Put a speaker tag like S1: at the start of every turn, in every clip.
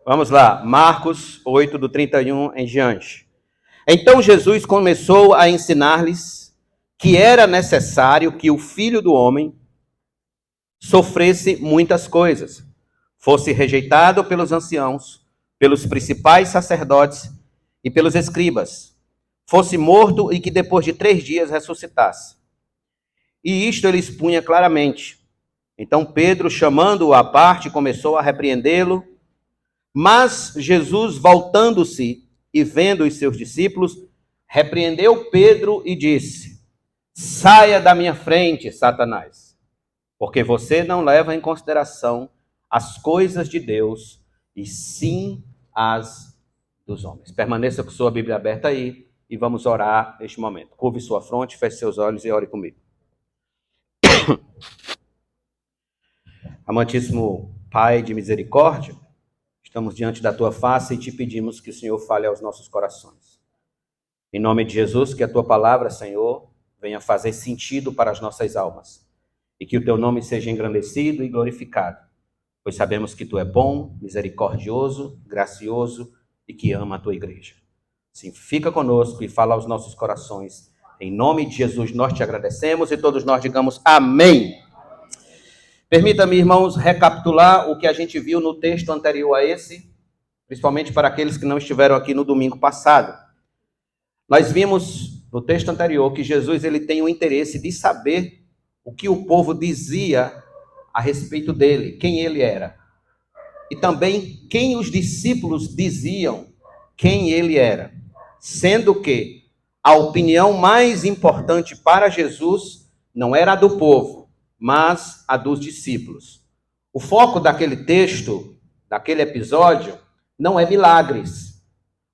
S1: Vamos lá, Marcos 8, do 31 em diante. Então Jesus começou a ensinar-lhes que era necessário que o Filho do Homem sofresse muitas coisas, fosse rejeitado pelos anciãos, pelos principais sacerdotes e pelos escribas, fosse morto e que depois de 3 dias ressuscitasse. E isto ele expunha claramente. Então Pedro, chamando-o à parte, começou a repreendê-lo. Mas Jesus, voltando-se e vendo os seus discípulos, repreendeu Pedro e disse: Saia da minha frente, Satanás, porque você não leva em consideração as coisas de Deus, e sim as dos homens. Permaneça com sua Bíblia aberta aí e vamos orar neste momento. Curve sua fronte, feche seus olhos e ore comigo. Amantíssimo Pai de misericórdia, estamos diante da tua face e te pedimos que o Senhor fale aos nossos corações. Em nome de Jesus, que a tua palavra, Senhor, venha fazer sentido para as nossas almas. E que o teu nome seja engrandecido e glorificado. Pois sabemos que tu é bom, misericordioso, gracioso e que ama a tua igreja. Sim, fica conosco e fala aos nossos corações. Em nome de Jesus nós te agradecemos e todos nós digamos amém. Permita-me, irmãos, recapitular o que a gente viu no texto anterior a esse, principalmente para aqueles que não estiveram aqui no domingo passado. Nós vimos no texto anterior que Jesus ele tem o interesse de saber o que o povo dizia a respeito dele, quem ele era. E também quem os discípulos diziam quem ele era. Sendo que a opinião mais importante para Jesus não era a do povo, mas a dos discípulos. O foco daquele texto, daquele episódio, não é milagres,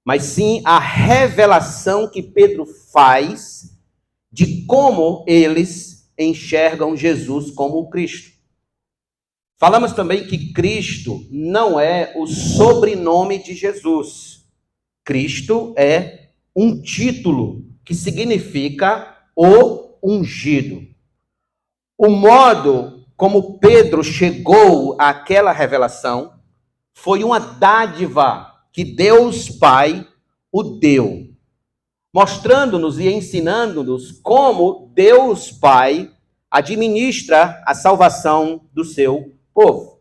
S1: mas sim a revelação que Pedro faz de como eles enxergam Jesus como o Cristo. Falamos também que Cristo não é o sobrenome de Jesus. Cristo é um título que significa o ungido. O modo como Pedro chegou àquela revelação foi uma dádiva que Deus Pai o deu, mostrando-nos e ensinando-nos como Deus Pai administra a salvação do seu povo.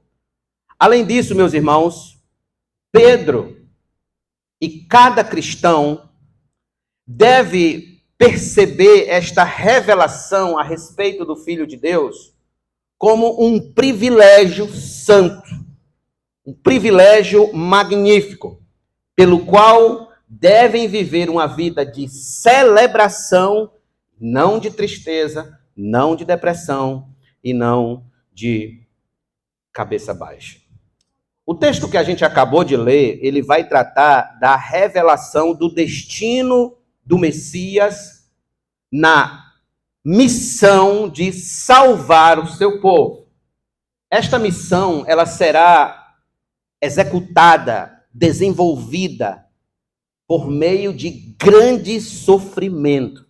S1: Além disso, meus irmãos, Pedro e cada cristão deve perceber esta revelação a respeito do Filho de Deus como um privilégio santo, um privilégio magnífico, pelo qual devem viver uma vida de celebração, não de tristeza, não de depressão e não de cabeça baixa. O texto que a gente acabou de ler, ele vai tratar da revelação do destino do Messias na missão de salvar o seu povo. Esta missão, ela será executada, desenvolvida por meio de grande sofrimento,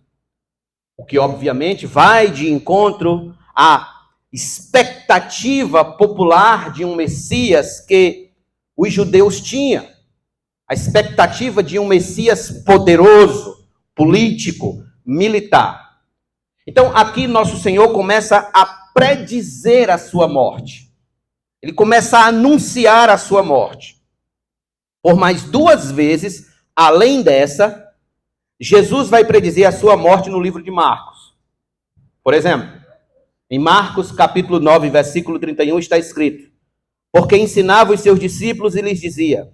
S1: o que obviamente vai de encontro à expectativa popular de um Messias que os judeus tinham, a expectativa de um Messias poderoso, político, militar. Então aqui nosso Senhor começa a predizer a sua morte. Ele começa a anunciar a sua morte. Por mais 2 vezes, além dessa, Jesus vai predizer a sua morte no livro de Marcos. Por exemplo, em Marcos capítulo 9, versículo 31 está escrito: porque ensinava os seus discípulos e lhes dizia: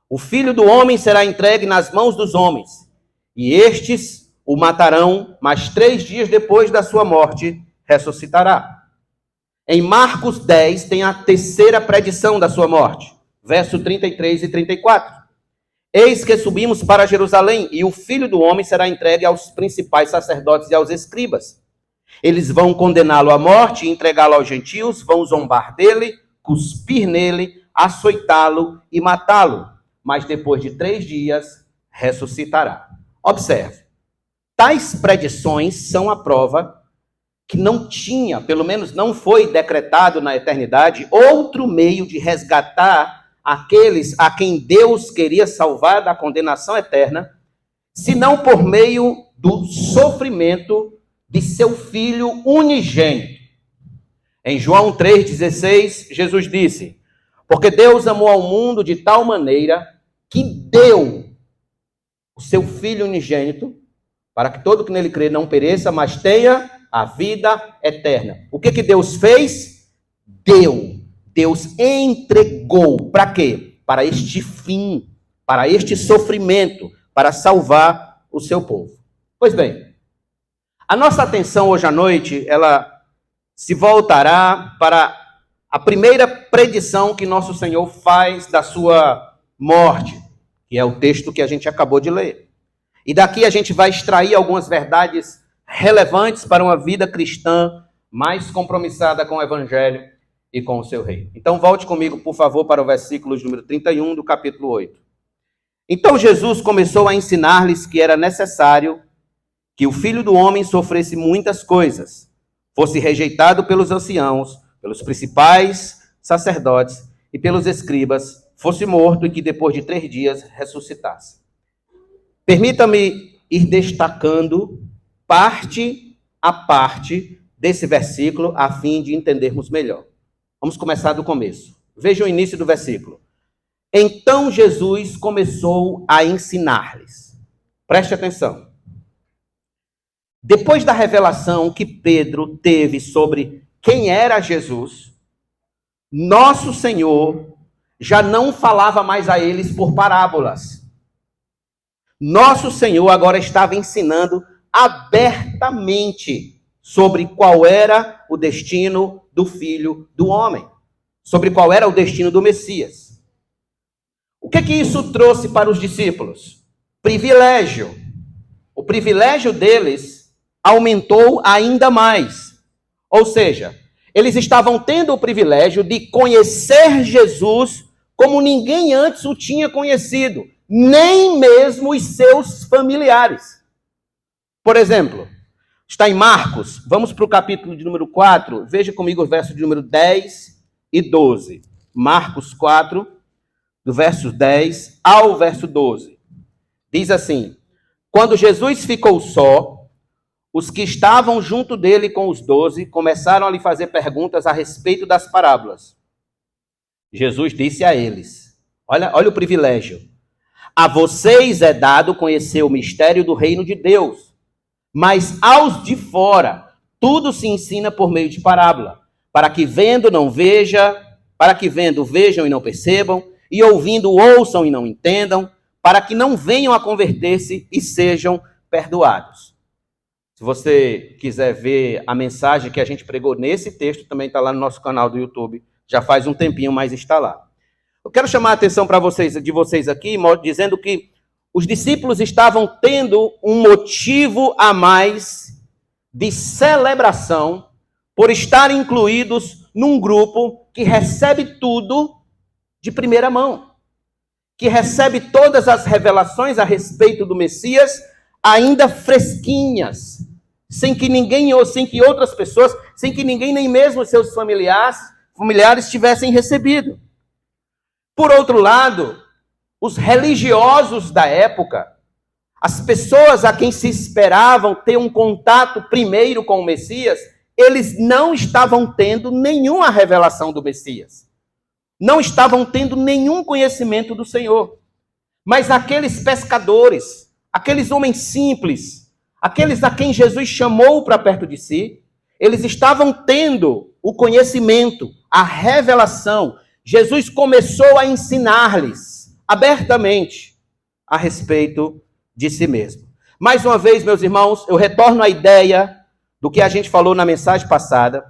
S1: o Filho do Homem será entregue nas mãos dos homens, e estes o matarão, mas 3 dias depois da sua morte ressuscitará. Em Marcos 10 tem a terceira predição da sua morte, verso 33 e 34. Eis que subimos para Jerusalém, e o Filho do Homem será entregue aos principais sacerdotes e aos escribas. Eles vão condená-lo à morte e entregá-lo aos gentios, vão zombar dele, cuspir nele, açoitá-lo e matá-lo. Mas depois de 3 dias, ressuscitará. Observe, tais predições são a prova que não tinha, pelo menos não foi decretado na eternidade, outro meio de resgatar aqueles a quem Deus queria salvar da condenação eterna, senão por meio do sofrimento de seu Filho unigênito. Em João 3,16, Jesus disse: porque Deus amou ao mundo de tal maneira que deu o seu Filho unigênito, para que todo que nele crê não pereça, mas tenha a vida eterna. O que Deus fez? Deus entregou. Para quê? Para este fim, para este sofrimento, para salvar o seu povo. Pois bem, a nossa atenção hoje à noite, ela se voltará para a primeira predição que nosso Senhor faz da sua morte, que é o texto que a gente acabou de ler. E daqui a gente vai extrair algumas verdades relevantes para uma vida cristã mais compromissada com o Evangelho e com o seu reino. Então volte comigo, por favor, para o versículo número 31 do capítulo 8. Então Jesus começou a ensinar-lhes que era necessário que o Filho do Homem sofresse muitas coisas, fosse rejeitado pelos anciãos, pelos principais sacerdotes e pelos escribas, fosse morto e que depois de 3 dias ressuscitasse. Permita-me ir destacando parte a parte desse versículo a fim de entendermos melhor. Vamos começar do começo. Veja o início do versículo. Então Jesus começou a ensinar-lhes. Preste atenção. Depois da revelação que Pedro teve sobre quem era Jesus, nosso Senhor já não falava mais a eles por parábolas. Nosso Senhor agora estava ensinando abertamente sobre qual era o destino do Filho do Homem, sobre qual era o destino do Messias. O que isso trouxe para os discípulos? Privilégio. O privilégio deles aumentou ainda mais. Ou seja, eles estavam tendo o privilégio de conhecer Jesus como ninguém antes o tinha conhecido, nem mesmo os seus familiares. Por exemplo, está em Marcos, vamos para o capítulo de número 4, veja comigo o verso de número 10 e 12. Marcos 4, do verso 10 ao verso 12. Diz assim: quando Jesus ficou só, os que estavam junto dele com os 12 começaram a lhe fazer perguntas a respeito das parábolas. Jesus disse a eles, olha o privilégio: a vocês é dado conhecer o mistério do reino de Deus, mas aos de fora tudo se ensina por meio de parábola, para que vendo vejam e não percebam, e ouvindo ouçam e não entendam, para que não venham a converter-se e sejam perdoados. Se você quiser ver a mensagem que a gente pregou nesse texto, também está lá no nosso canal do YouTube. Já faz um tempinho, mas está lá. Eu quero chamar a atenção de vocês aqui, dizendo que os discípulos estavam tendo um motivo a mais de celebração por estarem incluídos num grupo que recebe tudo de primeira mão, que recebe todas as revelações a respeito do Messias ainda fresquinhas, sem que ninguém, ou sem que outras pessoas, sem que ninguém, nem mesmo seus familiares tivessem recebido. Por outro lado, os religiosos da época, as pessoas a quem se esperavam ter um contato primeiro com o Messias, eles não estavam tendo nenhuma revelação do Messias. Não estavam tendo nenhum conhecimento do Senhor. Mas aqueles pescadores, aqueles homens simples, aqueles a quem Jesus chamou para perto de si, eles estavam tendo o conhecimento, a revelação. Jesus começou a ensinar-lhes abertamente a respeito de si mesmo. Mais uma vez, meus irmãos, eu retorno à ideia do que a gente falou na mensagem passada,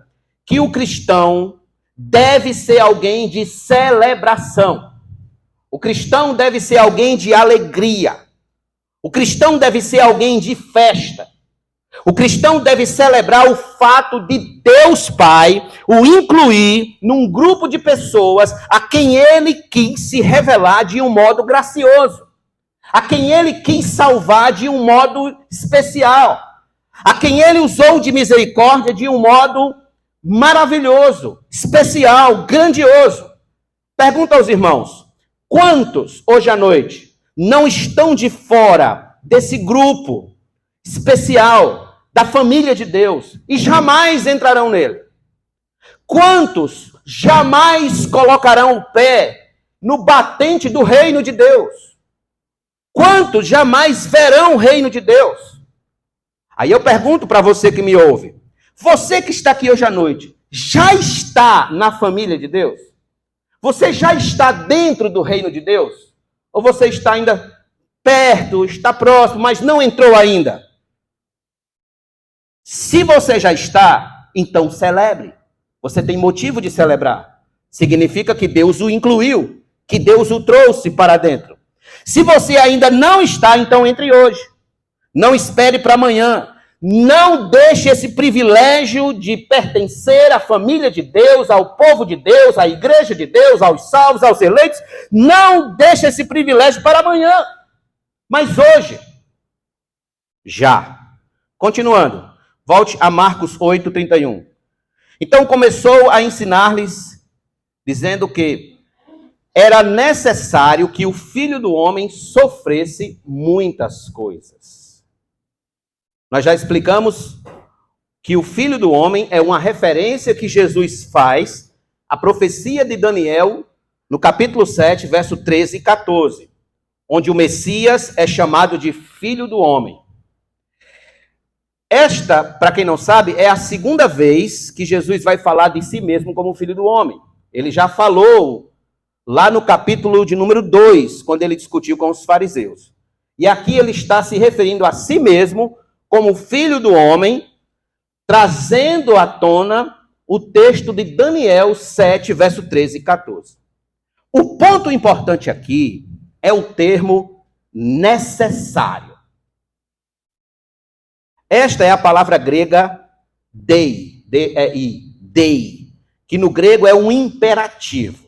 S1: que o cristão deve ser alguém de celebração. O cristão deve ser alguém de alegria. O cristão deve ser alguém de festa. O cristão deve celebrar o fato de Deus Pai o incluir num grupo de pessoas a quem ele quis se revelar de um modo gracioso, a quem ele quis salvar de um modo especial, a quem ele usou de misericórdia de um modo maravilhoso, especial, grandioso. Pergunta aos irmãos: Quantos, hoje à noite, não estão de fora desse grupo especial da família de Deus e jamais entrarão nele? Quantos jamais colocarão o pé no batente do reino de Deus? Quantos jamais verão o reino de Deus? Aí eu pergunto para você que me ouve, você que está aqui hoje à noite, já está na família de Deus? Você já está dentro do reino de Deus? Ou você está ainda perto, está próximo, mas não entrou ainda? Se você já está, então celebre. Você tem motivo de celebrar. Significa que Deus o incluiu, que Deus o trouxe para dentro. Se você ainda não está, então entre hoje. Não espere para amanhã. Não deixe esse privilégio de pertencer à família de Deus, ao povo de Deus, à igreja de Deus, aos salvos, aos eleitos. Não deixe esse privilégio para amanhã. Mas hoje, já. Continuando, volte a Marcos 8:31. Então começou a ensinar-lhes, dizendo que era necessário que o Filho do Homem sofresse muitas coisas. Nós já explicamos que o Filho do Homem é uma referência que Jesus faz à profecia de Daniel, no capítulo 7, verso 13 e 14, onde o Messias é chamado de Filho do Homem. Esta, para quem não sabe, é a segunda vez que Jesus vai falar de si mesmo como Filho do Homem. Ele já falou lá no capítulo de número 2, quando ele discutiu com os fariseus. E aqui ele está se referindo a si mesmo como Filho do Homem, trazendo à tona o texto de Daniel 7, verso 13 e 14. O ponto importante aqui é o termo necessário. Esta é a palavra grega dei, D-E-I, dei, que no grego é um imperativo.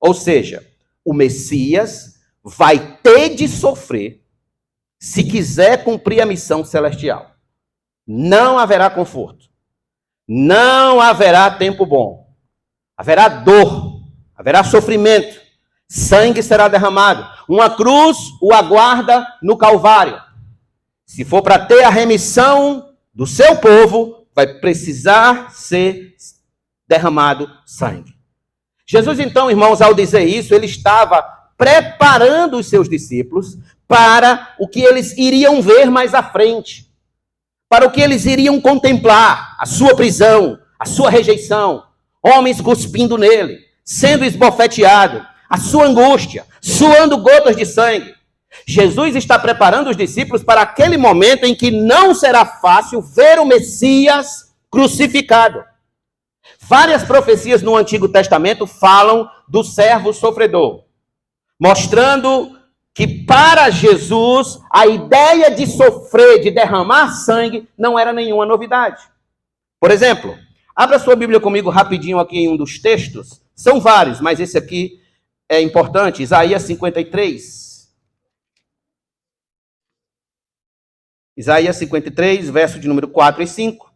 S1: Ou seja, o Messias vai ter de sofrer se quiser cumprir a missão celestial. Não haverá conforto. Não haverá tempo bom. Haverá dor. Haverá sofrimento. Sangue será derramado. Uma cruz o aguarda no Calvário. Se for para ter a remissão do seu povo, vai precisar ser derramado sangue. Jesus, então, irmãos, ao dizer isso, ele estava preparando os seus discípulos para o que eles iriam ver mais à frente, para o que eles iriam contemplar, a sua prisão, a sua rejeição, homens cuspindo nele, sendo esbofeteado, a sua angústia, suando gotas de sangue. Jesus está preparando os discípulos para aquele momento em que não será fácil ver o Messias crucificado. Várias profecias no Antigo Testamento falam do servo sofredor, mostrando que para Jesus a ideia de sofrer, de derramar sangue, não era nenhuma novidade. Por exemplo, abra sua Bíblia comigo rapidinho aqui em um dos textos. São vários, mas esse aqui é importante. Isaías 53. Isaías 53, verso de número 4 e 5.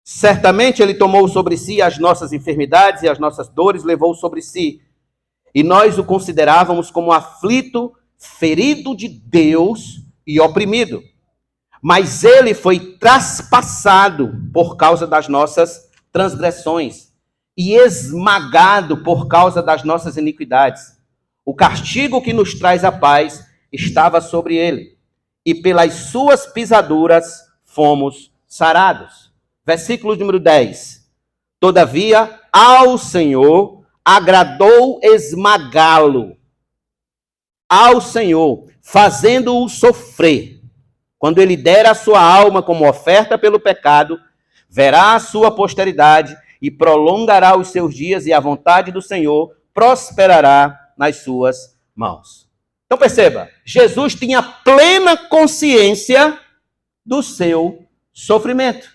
S1: Certamente ele tomou sobre si as nossas enfermidades e as nossas dores levou sobre si. E nós o considerávamos como aflito, ferido de Deus e oprimido. Mas ele foi traspassado por causa das nossas transgressões e esmagado por causa das nossas iniquidades. O castigo que nos traz a paz estava sobre ele, e pelas suas pisaduras fomos sarados. Versículo número 10. Todavia, ao Senhor agradou esmagá-lo. Ao Senhor, fazendo-o sofrer. Quando ele der a sua alma como oferta pelo pecado, verá a sua posteridade e prolongará os seus dias, e a vontade do Senhor prosperará nas suas mãos. Então perceba, Jesus tinha plena consciência do seu sofrimento.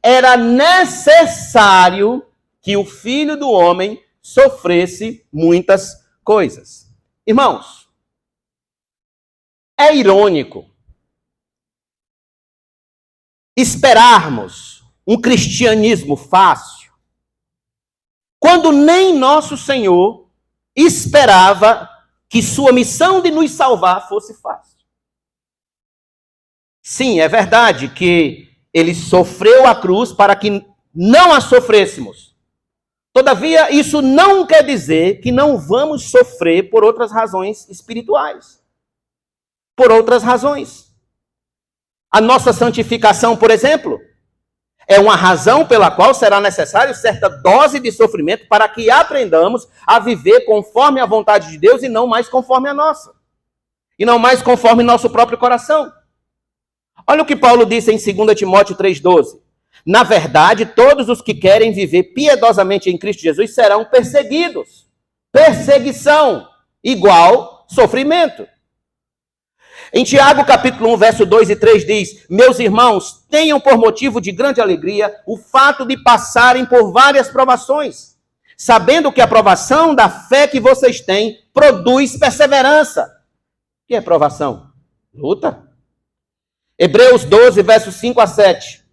S1: Era necessário que o Filho do Homem sofresse muitas coisas. Irmãos, é irônico esperarmos um cristianismo fácil, quando nem nosso Senhor esperava que sua missão de nos salvar fosse fácil. Sim, é verdade que ele sofreu a cruz para que não a sofrêssemos. Todavia, isso não quer dizer que não vamos sofrer por outras razões espirituais. Por outras razões. A nossa santificação, por exemplo, é uma razão pela qual será necessário certa dose de sofrimento para que aprendamos a viver conforme a vontade de Deus e não mais conforme a nossa. E não mais conforme nosso próprio coração. Olha o que Paulo disse em 2 Timóteo 3,12. Na verdade, todos os que querem viver piedosamente em Cristo Jesus serão perseguidos. Perseguição igual sofrimento. Em Tiago, capítulo 1, verso 2 e 3 diz: meus irmãos, tenham por motivo de grande alegria o fato de passarem por várias provações, sabendo que a provação da fé que vocês têm produz perseverança. O que é provação? Luta. Hebreus 12, versos 5 a 7.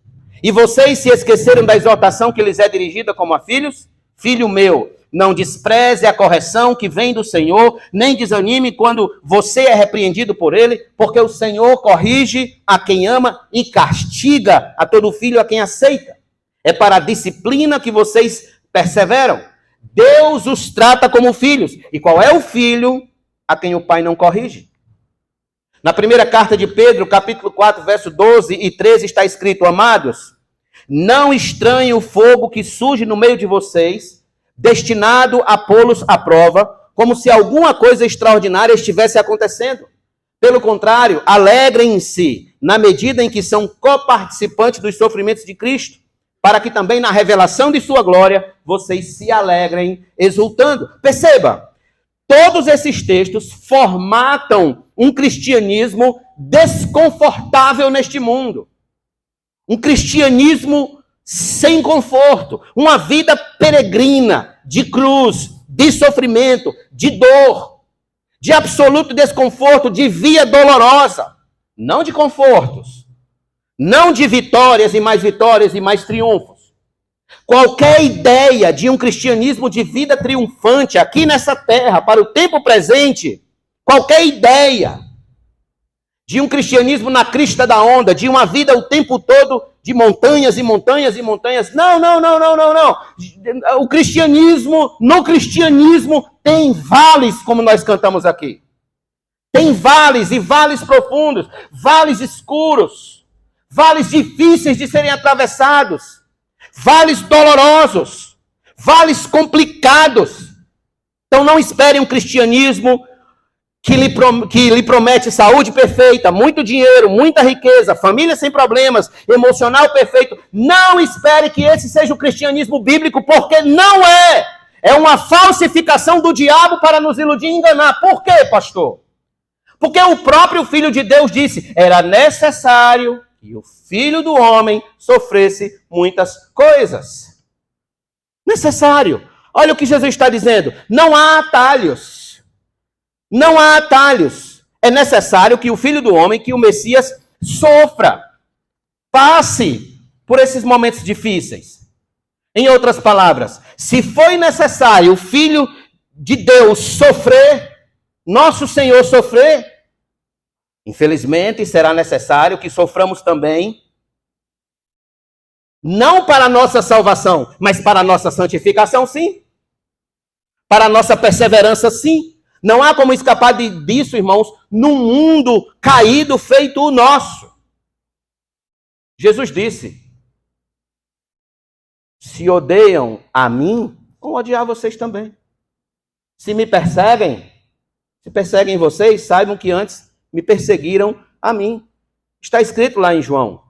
S1: E vocês se esqueceram da exortação que lhes é dirigida como a filhos? Filho meu, não despreze a correção que vem do Senhor, nem desanime quando você é repreendido por ele, porque o Senhor corrige a quem ama e castiga a todo filho a quem aceita. É para a disciplina que vocês perseveram. Deus os trata como filhos. E qual é o filho a quem o pai não corrige? Na primeira carta de Pedro, capítulo 4, verso 12 e 13, está escrito: amados, não estranhem o fogo que surge no meio de vocês, destinado a pô-los à prova, como se alguma coisa extraordinária estivesse acontecendo. Pelo contrário, alegrem-se na medida em que são coparticipantes dos sofrimentos de Cristo, para que também na revelação de sua glória vocês se alegrem exultando. Perceba, todos esses textos formatam um cristianismo desconfortável neste mundo. Um cristianismo sem conforto. Uma vida peregrina, de cruz, de sofrimento, de dor, de absoluto desconforto, de via dolorosa. Não de confortos. Não de vitórias e mais triunfos. Qualquer ideia de um cristianismo de vida triunfante aqui nessa terra, para o tempo presente, qualquer ideia de um cristianismo na crista da onda, de uma vida o tempo todo de montanhas e montanhas e montanhas. Não. O cristianismo, no cristianismo, tem vales, como nós cantamos aqui. Tem vales e vales profundos, vales escuros, vales difíceis de serem atravessados, vales dolorosos, vales complicados. Então não espere um cristianismo que lhe promete saúde perfeita, muito dinheiro, muita riqueza, família sem problemas, emocional perfeito. Não espere que esse seja o cristianismo bíblico, porque não é. É uma falsificação do diabo para nos iludir e enganar. Por quê, pastor? Porque o próprio Filho de Deus disse: era necessário que o Filho do Homem sofresse muitas coisas. Necessário. Olha o que Jesus está dizendo. Não há atalhos. Não há atalhos. É necessário que o Filho do Homem, que o Messias, sofra. Passe por esses momentos difíceis. Em outras palavras, se foi necessário o Filho de Deus sofrer, nosso Senhor sofrer, infelizmente será necessário que soframos também, não para a nossa salvação, mas para a nossa santificação, sim. Para a nossa perseverança, sim. Não há como escapar disso, irmãos, num mundo caído feito o nosso. Jesus disse: se odeiam a mim, vão odiar vocês também. Se me perseguem, se perseguem vocês, saibam que antes me perseguiram a mim. Está escrito lá em João.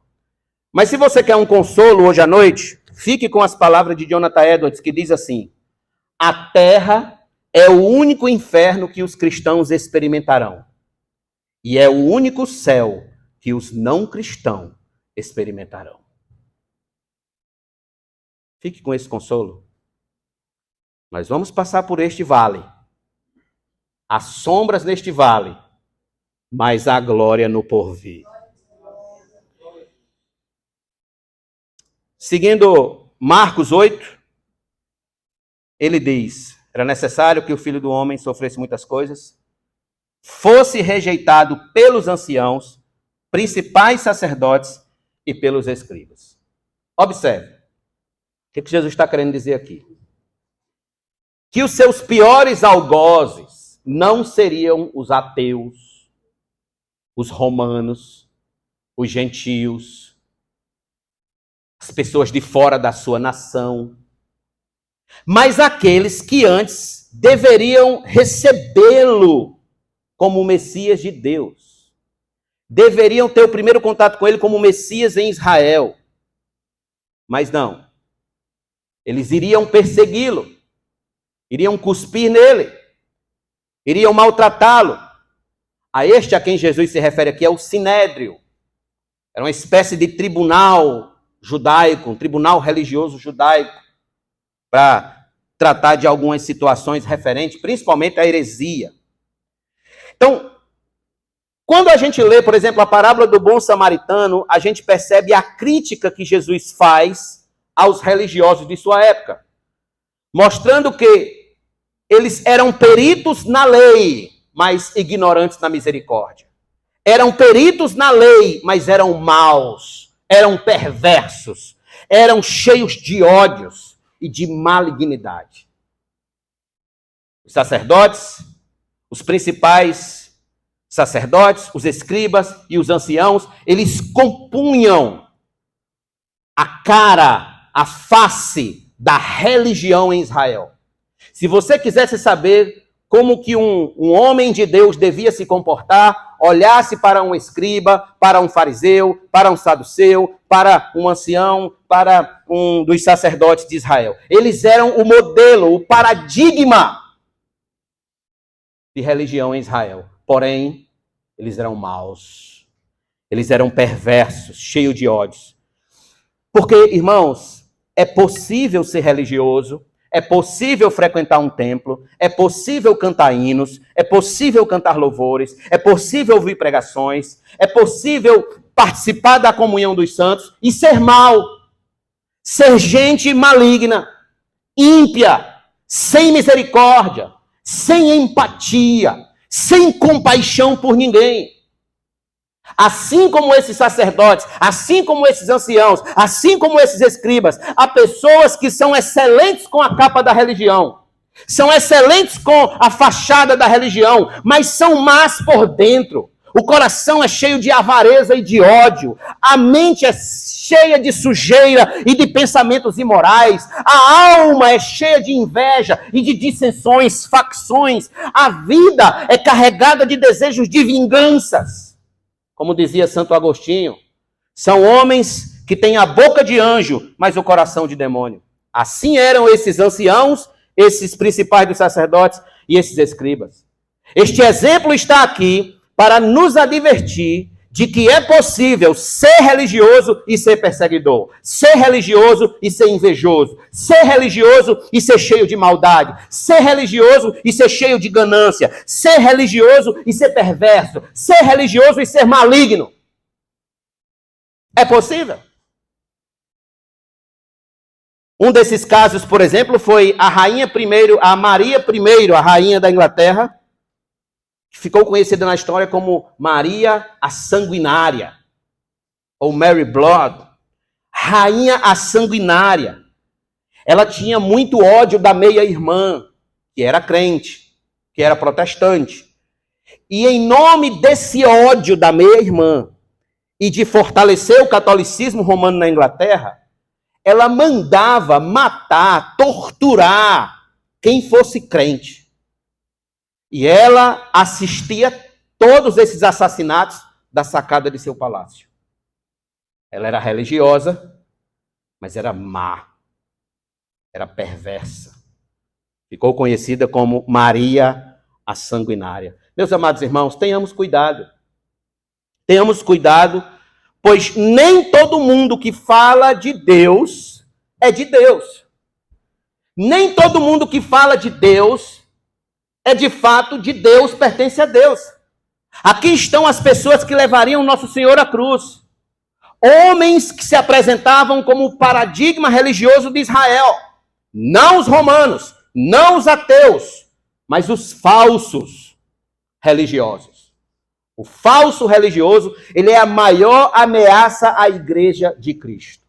S1: Mas se você quer um consolo hoje à noite, fique com as palavras de Jonathan Edwards, que diz assim: a terra é o único inferno que os cristãos experimentarão. E é o único céu que os não cristãos experimentarão. Fique com esse consolo. Nós vamos passar por este vale. Há sombras neste vale, mas há glória no porvir. Seguindo Marcos 8, ele diz: era necessário que o Filho do Homem sofresse muitas coisas, fosse rejeitado pelos anciãos, principais sacerdotes e pelos escribas. Observe, o que Jesus está querendo dizer aqui? Que os seus piores algozes não seriam os ateus, os romanos, os gentios, as pessoas de fora da sua nação, mas aqueles que antes deveriam recebê-lo como o Messias de Deus. Deveriam ter o primeiro contato com ele como Messias em Israel. Mas não. Eles iriam persegui-lo. Iriam cuspir nele. Iriam maltratá-lo. A este a quem Jesus se refere aqui é o Sinédrio. Era uma espécie de tribunal judaico, um tribunal religioso judaico, para tratar de algumas situações referentes, principalmente à heresia. Então, quando a gente lê, por exemplo, a parábola do bom samaritano, a gente percebe a crítica que Jesus faz aos religiosos de sua época, mostrando que eles eram peritos na lei, mas ignorantes na misericórdia. Eram peritos na lei, mas eram maus, eram perversos, eram cheios de ódios e de malignidade. Os sacerdotes, os principais sacerdotes, os escribas e os anciãos, eles compunham a cara, a face da religião em Israel. Se você quisesse saber como que um homem de Deus devia se comportar, olhasse para um escriba, para um fariseu, para um saduceu, para um ancião, para um dos sacerdotes de Israel. Eles eram o modelo, o paradigma de religião em Israel. Porém, eles eram maus. Eles eram perversos, cheios de ódios. Porque, irmãos, é possível ser religioso, é possível frequentar um templo, é possível cantar hinos, é possível cantar louvores, é possível ouvir pregações, é possível participar da comunhão dos santos e ser mau, ser gente maligna, ímpia, sem misericórdia, sem empatia, sem compaixão por ninguém. Assim como esses sacerdotes, assim como esses anciãos, assim como esses escribas, há pessoas que são excelentes com a capa da religião, são excelentes com a fachada da religião, mas são más por dentro. O coração é cheio de avareza e de ódio, a mente é cheia de sujeira e de pensamentos imorais, a alma é cheia de inveja e de dissensões, facções, a vida é carregada de desejos de vinganças. Como dizia Santo Agostinho, são homens que têm a boca de anjo, mas o coração de demônio. Assim eram esses anciãos, esses principais dos sacerdotes e esses escribas. Este exemplo está aqui para nos advertir de que é possível ser religioso e ser perseguidor, ser religioso e ser invejoso, ser religioso e ser cheio de maldade, ser religioso e ser cheio de ganância, ser religioso e ser perverso, ser religioso e ser maligno. É possível? Um desses casos, por exemplo, foi a Maria I, a rainha da Inglaterra, que ficou conhecida na história como Maria a Sanguinária, ou Mary Blood, rainha a Sanguinária. Ela tinha muito ódio da meia-irmã, que era crente, que era protestante. E em nome desse ódio da meia-irmã e de fortalecer o catolicismo romano na Inglaterra, ela mandava matar, torturar quem fosse crente. E ela assistia todos esses assassinatos da sacada de seu palácio. Ela era religiosa, mas era má. Era perversa. Ficou conhecida como Maria a Sanguinária. Meus amados irmãos, tenhamos cuidado. Tenhamos cuidado, pois nem todo mundo que fala de Deus é de Deus. Nem todo mundo que fala de Deus é de fato de Deus, pertence a Deus. Aqui estão as pessoas que levariam Nosso Senhor à cruz. Homens que se apresentavam como o paradigma religioso de Israel. Não os romanos, Não os ateus, mas os falsos religiosos. O falso religioso, ele é a maior ameaça à igreja de Cristo.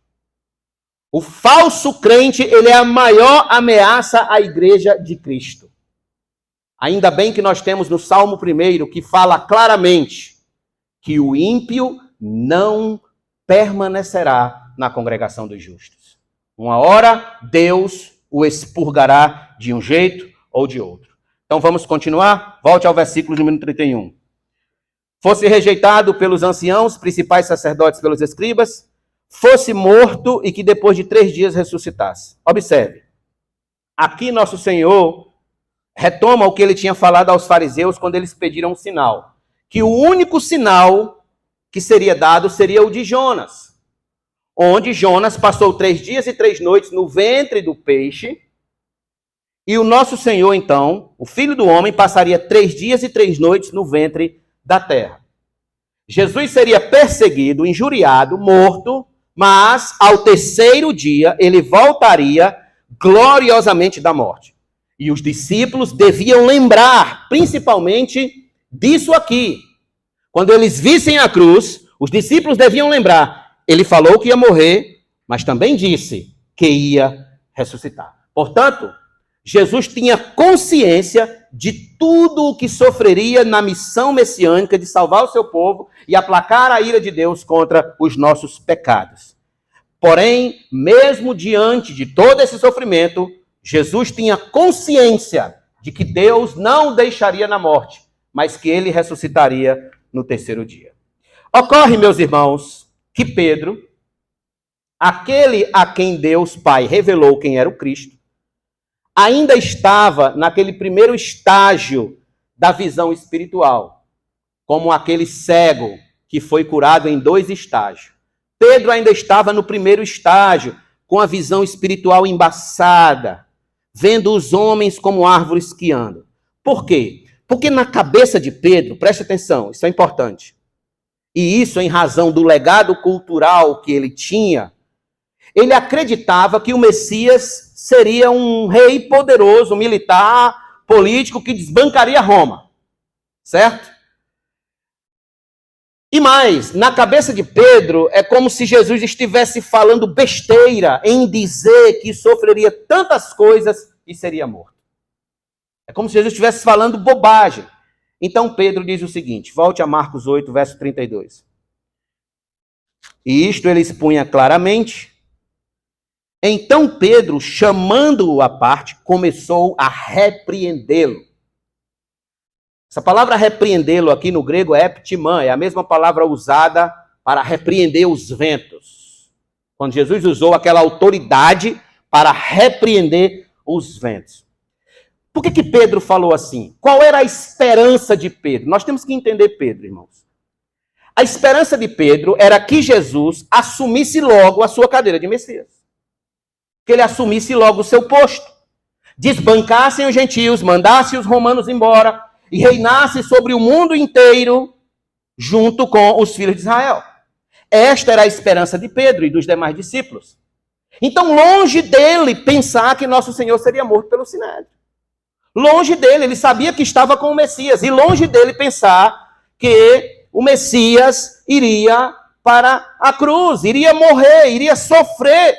S1: O falso crente, ele é a maior ameaça à igreja de Cristo. Ainda bem que nós temos no Salmo 1 que fala claramente que o ímpio não permanecerá na congregação dos justos. Uma hora, Deus o expurgará de um jeito ou de outro. Então vamos continuar? Volte ao versículo número 31. Fosse rejeitado pelos anciãos, principais sacerdotes, pelos escribas, fosse morto e que depois de 3 dias ressuscitasse. Observe, aqui nosso Senhor retoma o que ele tinha falado aos fariseus quando eles pediram um sinal. Que o único sinal que seria dado seria o de Jonas. Onde Jonas passou 3 dias e 3 noites no ventre do peixe. E o nosso Senhor, então, o Filho do Homem, passaria 3 dias e 3 noites no ventre da terra. Jesus seria perseguido, injuriado, morto, mas ao 3º dia ele voltaria gloriosamente da morte. E os discípulos deviam lembrar, principalmente, disso aqui. Quando eles vissem a cruz, os discípulos deviam lembrar. Ele falou que ia morrer, mas também disse que ia ressuscitar. Portanto, Jesus tinha consciência de tudo o que sofreria na missão messiânica de salvar o seu povo e aplacar a ira de Deus contra os nossos pecados. Porém, mesmo diante de todo esse sofrimento, Jesus tinha consciência de que Deus não o deixaria na morte, mas que ele ressuscitaria no 3º dia. Ocorre, meus irmãos, que Pedro, aquele a quem Deus Pai revelou quem era o Cristo, ainda estava naquele primeiro estágio da visão espiritual, como aquele cego que foi curado em 2 estágios. Pedro ainda estava no primeiro estágio, com a visão espiritual embaçada, vendo os homens como árvores que andam. Por quê? Porque na cabeça de Pedro, preste atenção, isso é importante, e isso em razão do legado cultural que ele tinha, ele acreditava que o Messias seria um rei poderoso, militar, político, que desbancaria Roma. Certo? E mais, na cabeça de Pedro, é como se Jesus estivesse falando besteira em dizer que sofreria tantas coisas e seria morto. É como se Jesus estivesse falando bobagem. Então Pedro diz o seguinte, volte a Marcos 8, verso 32. E isto ele expunha claramente. Então Pedro, chamando-o à parte, começou a repreendê-lo. Essa palavra repreendê-lo aqui no grego é eptimã, é a mesma palavra usada para repreender os ventos. Quando Jesus usou aquela autoridade para repreender os ventos. Por que Pedro falou assim? Qual era a esperança de Pedro? Nós temos que entender Pedro, irmãos. A esperança de Pedro era que Jesus assumisse logo a sua cadeira de Messias. Que ele assumisse logo o seu posto. Desbancassem os gentios, mandasse os romanos embora e reinasse sobre o mundo inteiro junto com os filhos de Israel. Esta era a esperança de Pedro e dos demais discípulos. Então, longe dele pensar que nosso Senhor seria morto pelo Sinédrio. Longe dele, ele sabia que estava com o Messias. E longe dele pensar que o Messias iria para a cruz, iria morrer, iria sofrer.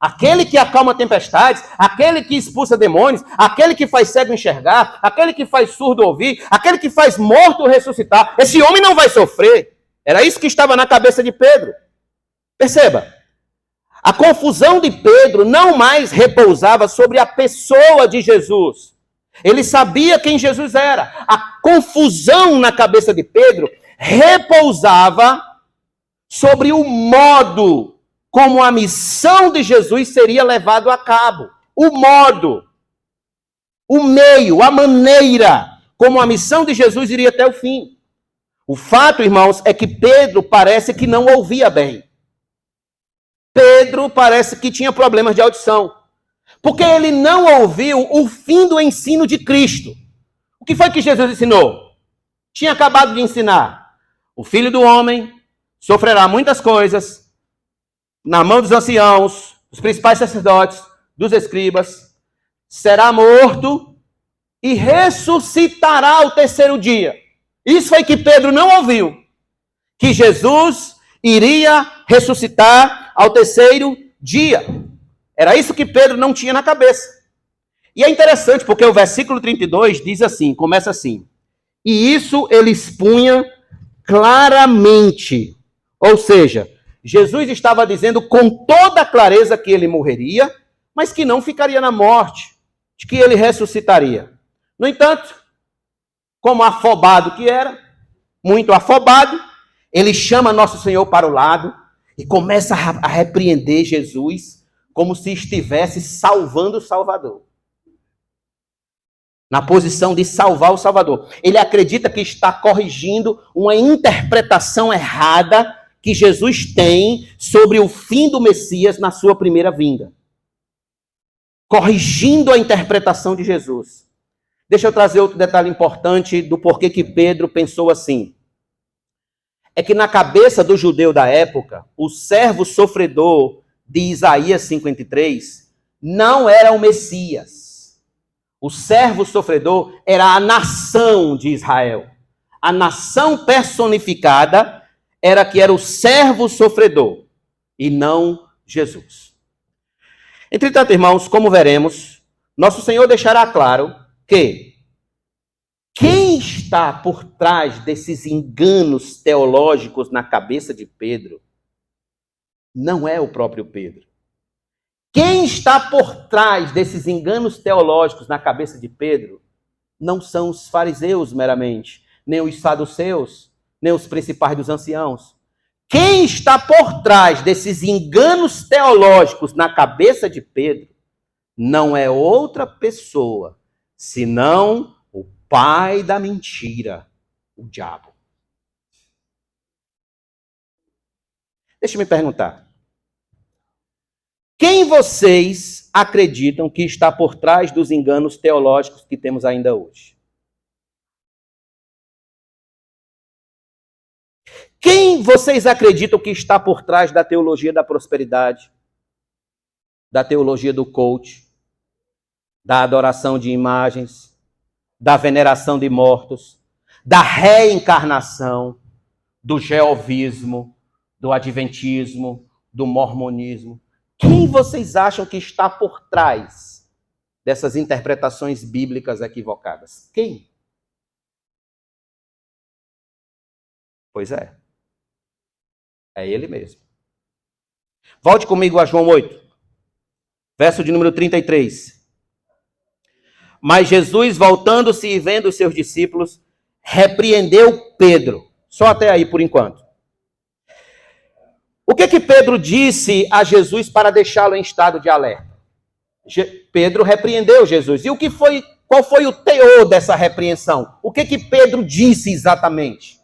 S1: Aquele que acalma tempestades, aquele que expulsa demônios, aquele que faz cego enxergar, aquele que faz surdo ouvir, aquele que faz morto ressuscitar. Esse homem não vai sofrer. Era isso que estava na cabeça de Pedro. Perceba, a confusão de Pedro não mais repousava sobre a pessoa de Jesus. Ele sabia quem Jesus era. A confusão na cabeça de Pedro repousava sobre o modo como a missão de Jesus seria levado a cabo. O modo, o meio, a maneira como a missão de Jesus iria até o fim. O fato, irmãos, é que Pedro parece que não ouvia bem. Pedro parece que tinha problemas de audição. Porque ele não ouviu o fim do ensino de Cristo. O que foi que Jesus ensinou? Tinha acabado de ensinar. O Filho do Homem sofrerá muitas coisas na mão dos anciãos, dos principais sacerdotes, dos escribas, será morto e ressuscitará ao terceiro dia. Isso foi que Pedro não ouviu. Que Jesus iria ressuscitar ao terceiro dia. Era isso que Pedro não tinha na cabeça. E é interessante porque o versículo 32 diz assim, começa assim. E isso ele expunha claramente. Ou seja, Jesus estava dizendo com toda clareza que ele morreria, mas que não ficaria na morte, de que ele ressuscitaria. No entanto, como afobado que era, muito afobado, ele chama Nosso Senhor para o lado e começa a repreender Jesus como se estivesse salvando o Salvador. Na posição de salvar o Salvador. Ele acredita que está corrigindo uma interpretação errada que Jesus tem sobre o fim do Messias na sua primeira vinda. Corrigindo a interpretação de Jesus. Deixa eu trazer outro detalhe importante do porquê que Pedro pensou assim. É que na cabeça do judeu da época, o servo sofredor de Isaías 53 não era o Messias. O servo sofredor era a nação de Israel. A nação personificada era que era o servo sofredor e não Jesus. Entretanto, irmãos, como veremos, nosso Senhor deixará claro que quem está por trás desses enganos teológicos na cabeça de Pedro não é o próprio Pedro. Quem está por trás desses enganos teológicos na cabeça de Pedro não são os fariseus meramente, nem os saduceus, nem os principais dos anciãos. Quem está por trás desses enganos teológicos na cabeça de Pedro não é outra pessoa, senão o pai da mentira, o diabo. Deixa eu me perguntar. Quem vocês acreditam que está por trás dos enganos teológicos que temos ainda hoje? Quem vocês acreditam que está por trás da teologia da prosperidade, da teologia do coach, da adoração de imagens, da veneração de mortos, da reencarnação, do jeovismo, do adventismo, do mormonismo? Quem vocês acham que está por trás dessas interpretações bíblicas equivocadas? Quem? Pois é. É ele mesmo. Volte comigo a João 8, verso de número 33. Mas Jesus, voltando-se e vendo os seus discípulos, repreendeu Pedro. Só até aí por enquanto. O que Pedro disse a Jesus para deixá-lo em estado de alerta? Pedro repreendeu Jesus. E qual foi o teor dessa repreensão? O que Pedro disse exatamente?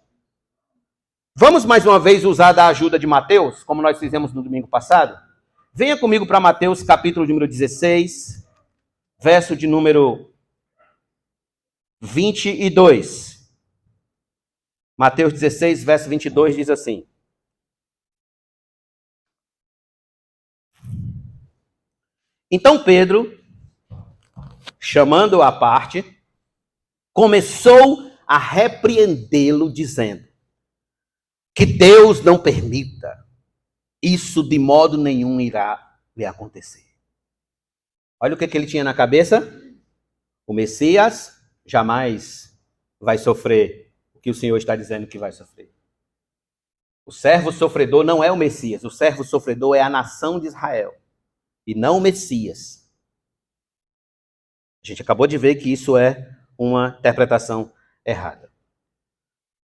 S1: Vamos mais uma vez usar da ajuda de Mateus, como nós fizemos no domingo passado? Venha comigo para Mateus, capítulo número 16, verso de número 22. Mateus 16, verso 22 diz assim. Então Pedro, chamando-o à parte, começou a repreendê-lo, dizendo que Deus não permita, isso de modo nenhum irá lhe acontecer. Olha o que ele tinha na cabeça. O Messias jamais vai sofrer o que o Senhor está dizendo que vai sofrer. O servo sofredor não é o Messias, o servo sofredor é a nação de Israel. E não o Messias. A gente acabou de ver que isso é uma interpretação errada.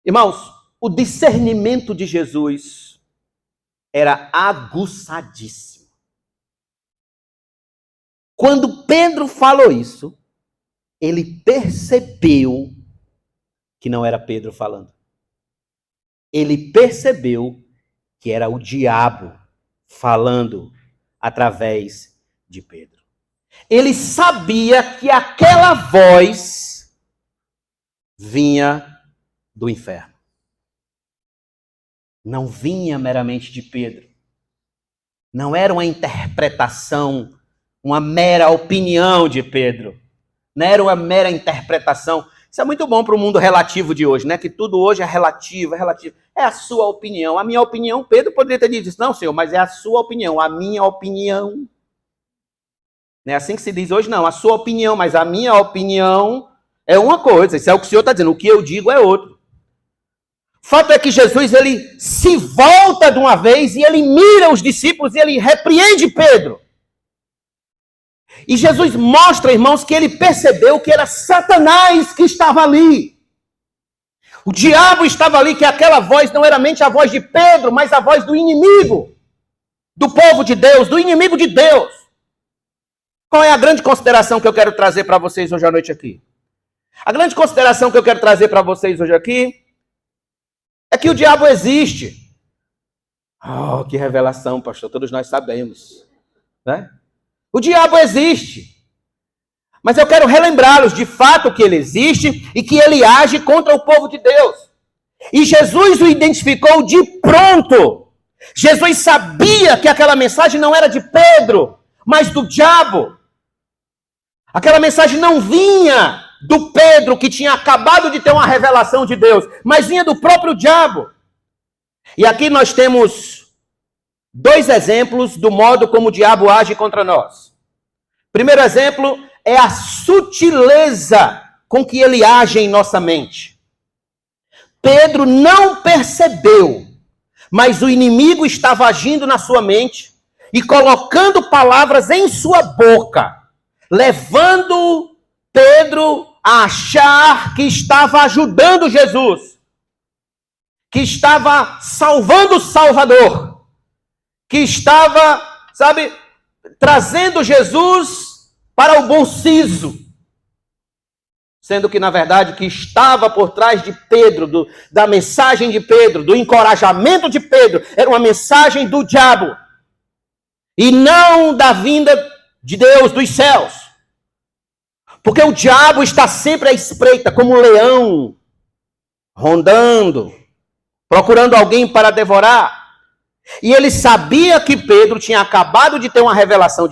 S1: Irmãos, o discernimento de Jesus era aguçadíssimo. Quando Pedro falou isso, ele percebeu que não era Pedro falando. Ele percebeu que era o diabo falando através de Pedro. Ele sabia que aquela voz vinha do inferno. Não vinha meramente de Pedro. Não era uma interpretação uma mera opinião de Pedro. Não era uma mera interpretação. Isso é muito bom para o mundo relativo de hoje, né? Que tudo hoje é relativo, é relativo. É a sua opinião. A minha opinião, Pedro poderia ter dito isso. Não, senhor, mas é a sua opinião. A minha opinião. Não é assim que se diz hoje, não. A sua opinião, mas a minha opinião é uma coisa. Isso é o que o senhor está dizendo. O que eu digo é outro. O fato é que Jesus, ele se volta de uma vez e ele mira os discípulos e ele repreende Pedro. E Jesus mostra, irmãos, que ele percebeu que era Satanás que estava ali. O diabo estava ali, que aquela voz não era mente a voz de Pedro, mas a voz do inimigo, do povo de Deus, do inimigo de Deus. Qual é a grande consideração que eu quero trazer para vocês hoje à noite aqui? A grande consideração que eu quero trazer para vocês hoje aqui é que o diabo existe. Oh, que revelação, pastor, todos nós sabemos, né? O diabo existe. Mas eu quero relembrá-los de fato que ele existe e que ele age contra o povo de Deus. E Jesus o identificou de pronto. Jesus sabia que aquela mensagem não era de Pedro, mas do diabo. Aquela mensagem não vinha do Pedro, que tinha acabado de ter uma revelação de Deus, mas vinha do próprio diabo. E aqui nós temos 2 exemplos do modo como o diabo age contra nós. Primeiro exemplo é a sutileza com que ele age em nossa mente. Pedro não percebeu, mas o inimigo estava agindo na sua mente e colocando palavras em sua boca, levando Pedro a achar que estava ajudando Jesus, que estava salvando o Salvador, que estava, trazendo Jesus para o bom siso. Sendo que, na verdade, o que estava por trás de Pedro, da mensagem de Pedro, do encorajamento de Pedro, era uma mensagem do diabo. E não da vinda de Deus, dos céus. Porque o diabo está sempre à espreita, como um leão, rondando, procurando alguém para devorar. E ele sabia que Pedro tinha acabado de ter uma revelação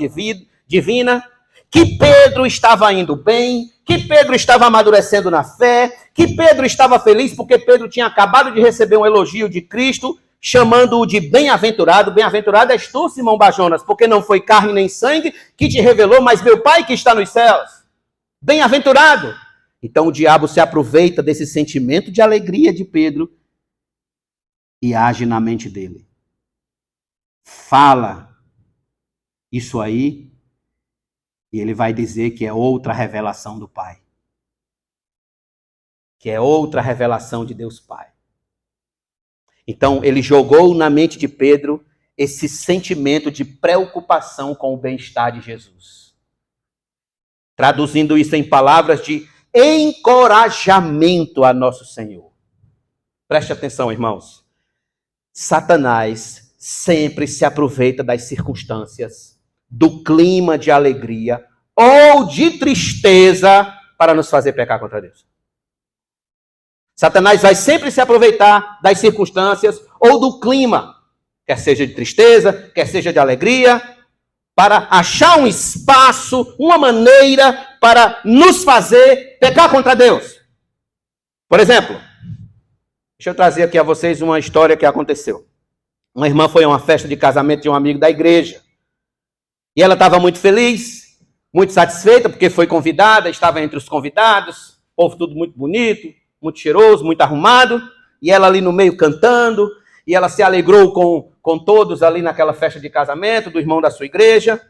S1: divina, que Pedro estava indo bem, que Pedro estava amadurecendo na fé, que Pedro estava feliz porque Pedro tinha acabado de receber um elogio de Cristo, chamando-o de bem-aventurado. Bem-aventurado és tu, Simão Bajonas, porque não foi carne nem sangue que te revelou, mas meu Pai que está nos céus. Bem-aventurado. Então o diabo se aproveita desse sentimento de alegria de Pedro e age na mente dele. Fala isso aí e ele vai dizer que é outra revelação do Pai. Que é outra revelação de Deus Pai. Então ele jogou na mente de Pedro esse sentimento de preocupação com o bem-estar de Jesus. Traduzindo isso em palavras de encorajamento a nosso Senhor. Preste atenção, irmãos. Satanás sempre se aproveita das circunstâncias, do clima de alegria ou de tristeza para nos fazer pecar contra Deus. Satanás vai sempre se aproveitar das circunstâncias ou do clima, quer seja de tristeza, quer seja de alegria, para achar um espaço, uma maneira para nos fazer pecar contra Deus. Por exemplo, deixa eu trazer aqui a vocês uma história que aconteceu. Uma irmã foi a uma festa de casamento de um amigo da igreja. E ela estava muito feliz, muito satisfeita, porque foi convidada, estava entre os convidados, povo tudo muito bonito, muito cheiroso, muito arrumado. E ela ali no meio cantando, e ela se alegrou com todos ali naquela festa de casamento do irmão da sua igreja.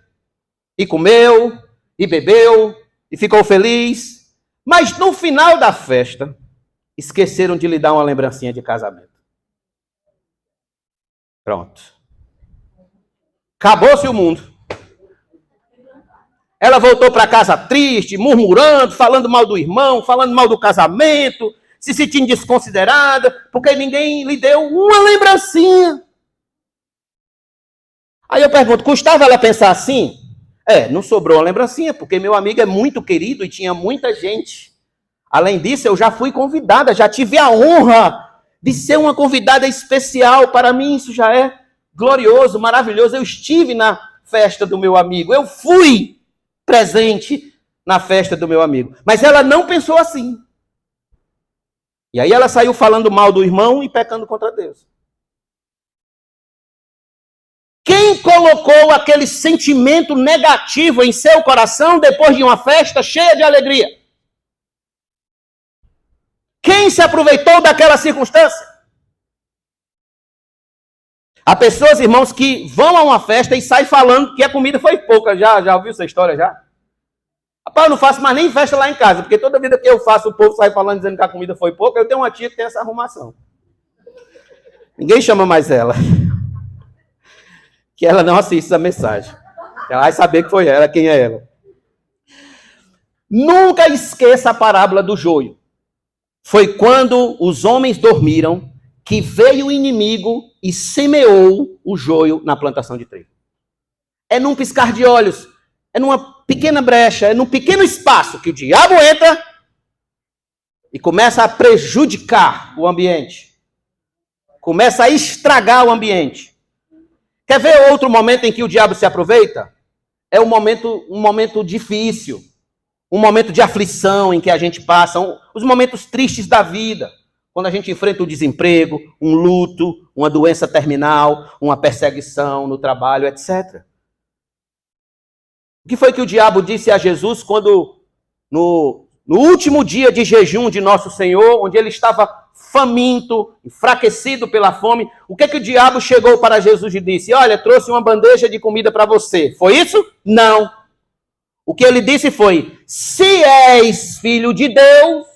S1: E comeu, e bebeu, e ficou feliz. Mas no final da festa, esqueceram de lhe dar uma lembrancinha de casamento. Pronto. Acabou-se o mundo. Ela voltou para casa triste, murmurando, falando mal do irmão, falando mal do casamento, se sentindo desconsiderada, porque ninguém lhe deu uma lembrancinha. Aí eu pergunto, custava ela pensar assim? Não sobrou uma lembrancinha, porque meu amigo é muito querido e tinha muita gente. Além disso, eu já fui convidada, já tive a honra de ser uma convidada especial. Para mim, isso já é glorioso, maravilhoso. Eu estive na festa do meu amigo. Eu fui presente na festa do meu amigo. Mas ela não pensou assim. E aí ela saiu falando mal do irmão e pecando contra Deus. Quem colocou aquele sentimento negativo em seu coração depois de uma festa cheia de alegria? Quem se aproveitou daquela circunstância? Há pessoas, irmãos, que vão a uma festa e saem falando que a comida foi pouca. Já ouviu essa história já? Rapaz, eu não faço mais nem festa lá em casa, porque toda vida que eu faço, o povo sai falando, dizendo que a comida foi pouca. Eu tenho uma tia que tem essa arrumação. Ninguém chama mais ela. Que ela não assiste essa mensagem. Ela vai saber que foi ela, quem é ela. Nunca esqueça a parábola do joio. Foi quando os homens dormiram que veio o inimigo e semeou o joio na plantação de trigo. É num piscar de olhos, é numa pequena brecha, é num pequeno espaço que o diabo entra e começa a prejudicar o ambiente. Começa a estragar o ambiente. Quer ver outro momento em que o diabo se aproveita? É um momento difícil, um momento de aflição em que a gente passa, os momentos tristes da vida, quando a gente enfrenta o desemprego, um luto, uma doença terminal, uma perseguição no trabalho, etc. O que foi que o diabo disse a Jesus quando, no último dia de jejum de nosso Senhor, onde ele estava faminto, enfraquecido pela fome, o que o diabo chegou para Jesus e disse? Olha, trouxe uma bandeja de comida para você. Foi isso? Não. O que ele disse foi, se és filho de Deus,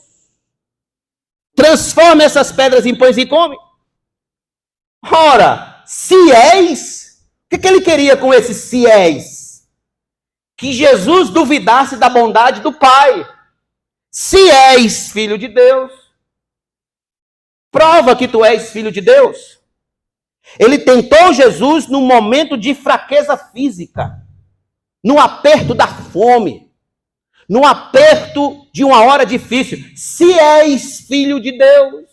S1: transforma essas pedras em pães e come. Ora, se és, o que ele queria com esse se és? Que Jesus duvidasse da bondade do Pai. Se és filho de Deus, prova que tu és filho de Deus. Ele tentou Jesus num momento de fraqueza física, no aperto da fome, no aperto de uma hora difícil. Se és filho de Deus.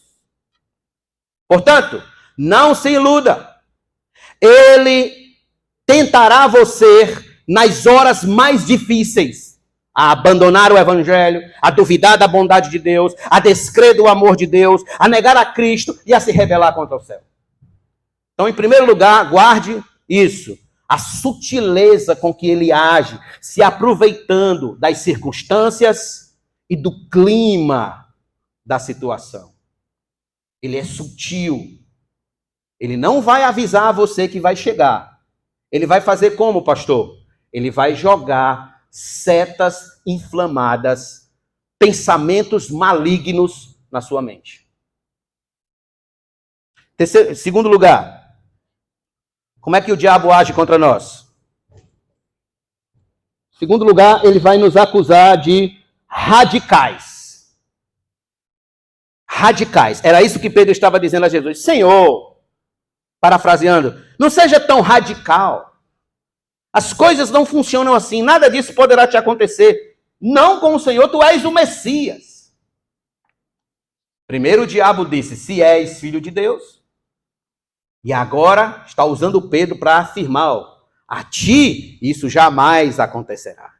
S1: Portanto, não se iluda. Ele tentará você nas horas mais difíceis a abandonar o evangelho, a duvidar da bondade de Deus, a descrer do amor de Deus, a negar a Cristo e a se rebelar contra o céu. Então, em primeiro lugar, guarde isso. A sutileza com que ele age, se aproveitando das circunstâncias e do clima da situação. Ele é sutil. Ele não vai avisar você que vai chegar. Ele vai fazer como, pastor? Ele vai jogar setas inflamadas, pensamentos malignos na sua mente. Segundo lugar, como é que o diabo age contra nós? Segundo lugar, ele vai nos acusar de radicais. Radicais. Era isso que Pedro estava dizendo a Jesus. Senhor, parafraseando, não seja tão radical. As coisas não funcionam assim. Nada disso poderá te acontecer. Não com o Senhor, tu és o Messias. Primeiro o diabo disse, se és filho de Deus. E agora está usando Pedro para afirmar, a ti isso jamais acontecerá.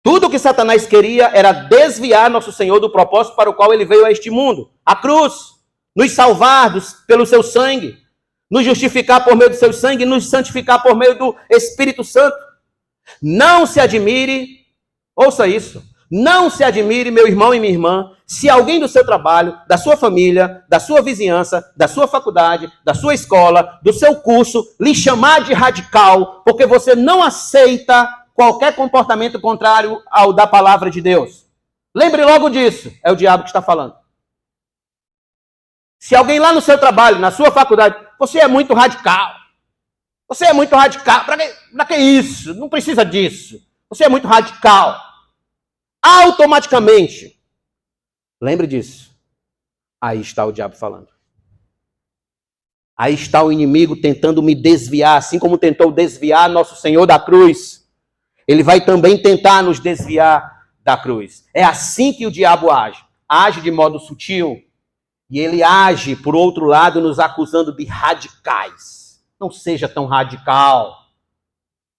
S1: Tudo o que Satanás queria era desviar nosso Senhor do propósito para o qual ele veio a este mundo. A cruz, nos salvar pelo seu sangue, nos justificar por meio do seu sangue, nos santificar por meio do Espírito Santo. Não se admire, ouça isso, não se admire, meu irmão e minha irmã, se alguém do seu trabalho, da sua família, da sua vizinhança, da sua faculdade, da sua escola, do seu curso, lhe chamar de radical, porque você não aceita qualquer comportamento contrário ao da palavra de Deus. Lembre logo disso, é o diabo que está falando. Se alguém lá no seu trabalho, na sua faculdade, você é muito radical. Você é muito radical. Para que isso? Não precisa disso. Você é muito radical. Automaticamente. Lembre disso. Aí está o diabo falando. Aí está o inimigo tentando me desviar, assim como tentou desviar nosso Senhor da cruz. Ele vai também tentar nos desviar da cruz. É assim que o diabo age. Age de modo sutil. E ele age, por outro lado, nos acusando de radicais. Não seja tão radical.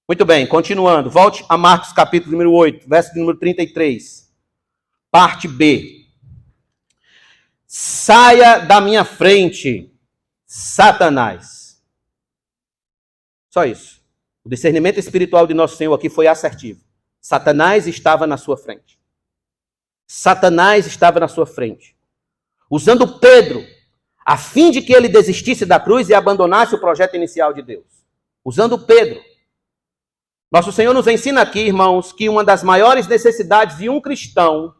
S1: Muito bem, continuando. Volte a Marcos capítulo número 8, verso número 33. Parte B. Saia da minha frente, Satanás. Só isso. O discernimento espiritual de nosso Senhor aqui foi assertivo. Satanás estava na sua frente. Satanás estava na sua frente. Usando Pedro, a fim de que ele desistisse da cruz e abandonasse o projeto inicial de Deus. Usando Pedro. Nosso Senhor nos ensina aqui, irmãos, que uma das maiores necessidades de um cristão,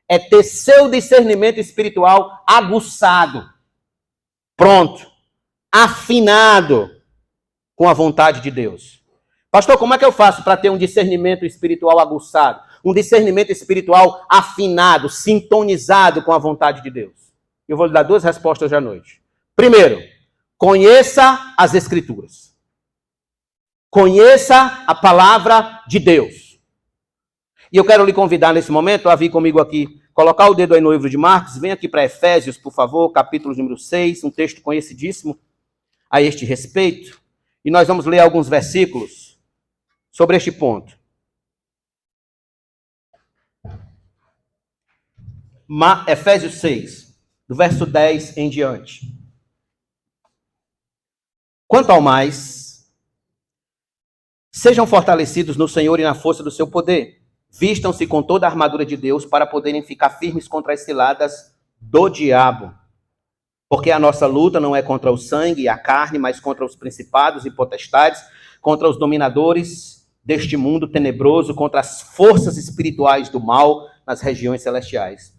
S1: é ter seu discernimento espiritual aguçado, pronto, afinado com a vontade de Deus. Pastor, como é que eu faço para ter um discernimento espiritual aguçado? Um discernimento espiritual afinado, sintonizado com a vontade de Deus? Eu vou lhe dar duas respostas hoje à noite. Primeiro, conheça as Escrituras. Conheça a palavra de Deus. E eu quero lhe convidar nesse momento a vir comigo aqui, colocar o dedo aí no livro de Marcos, vem aqui para Efésios, por favor, capítulo número 6, um texto conhecidíssimo a este respeito. E nós vamos ler alguns versículos sobre este ponto. Efésios 6, do verso 10 em diante. Quanto ao mais, sejam fortalecidos no Senhor e na força do seu poder. Vistam-se com toda a armadura de Deus para poderem ficar firmes contra as ciladas do diabo. Porque a nossa luta não é contra o sangue e a carne, mas contra os principados e potestades, contra os dominadores deste mundo tenebroso, contra as forças espirituais do mal nas regiões celestiais.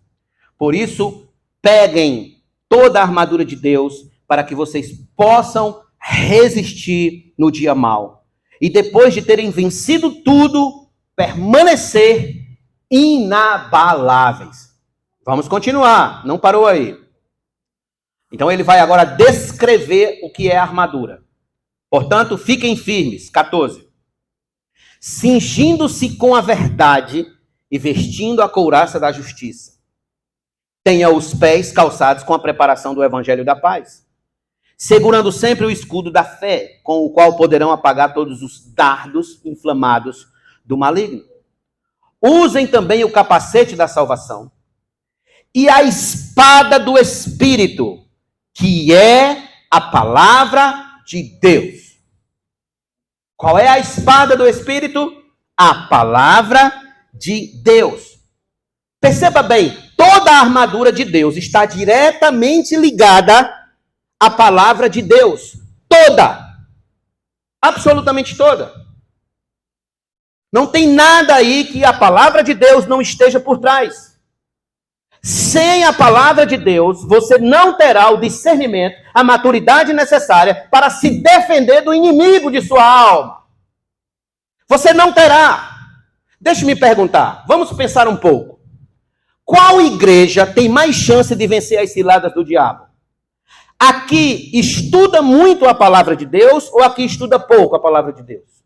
S1: Por isso, peguem toda a armadura de Deus para que vocês possam resistir no dia mau. E depois de terem vencido tudo, permanecer inabaláveis. Vamos continuar, não parou aí. Então ele vai agora descrever o que é a armadura. Portanto, fiquem firmes. 14. Cingindo-se com a verdade e vestindo a couraça da justiça. Tenha os pés calçados com a preparação do evangelho da paz. Segurando sempre o escudo da fé, com o qual poderão apagar todos os dardos inflamados do maligno. Usem também o capacete da salvação e a espada do Espírito, que é a palavra de Deus. Qual é a espada do Espírito? A palavra de Deus. Perceba bem, toda a armadura de Deus está diretamente ligada à palavra de Deus. Toda. Absolutamente toda. Não tem nada aí que a palavra de Deus não esteja por trás. Sem a palavra de Deus, você não terá o discernimento, a maturidade necessária para se defender do inimigo de sua alma. Você não terá. Deixe-me perguntar, vamos pensar um pouco. Qual igreja tem mais chance de vencer as ciladas do diabo? Aqui estuda muito a palavra de Deus ou aqui estuda pouco a palavra de Deus?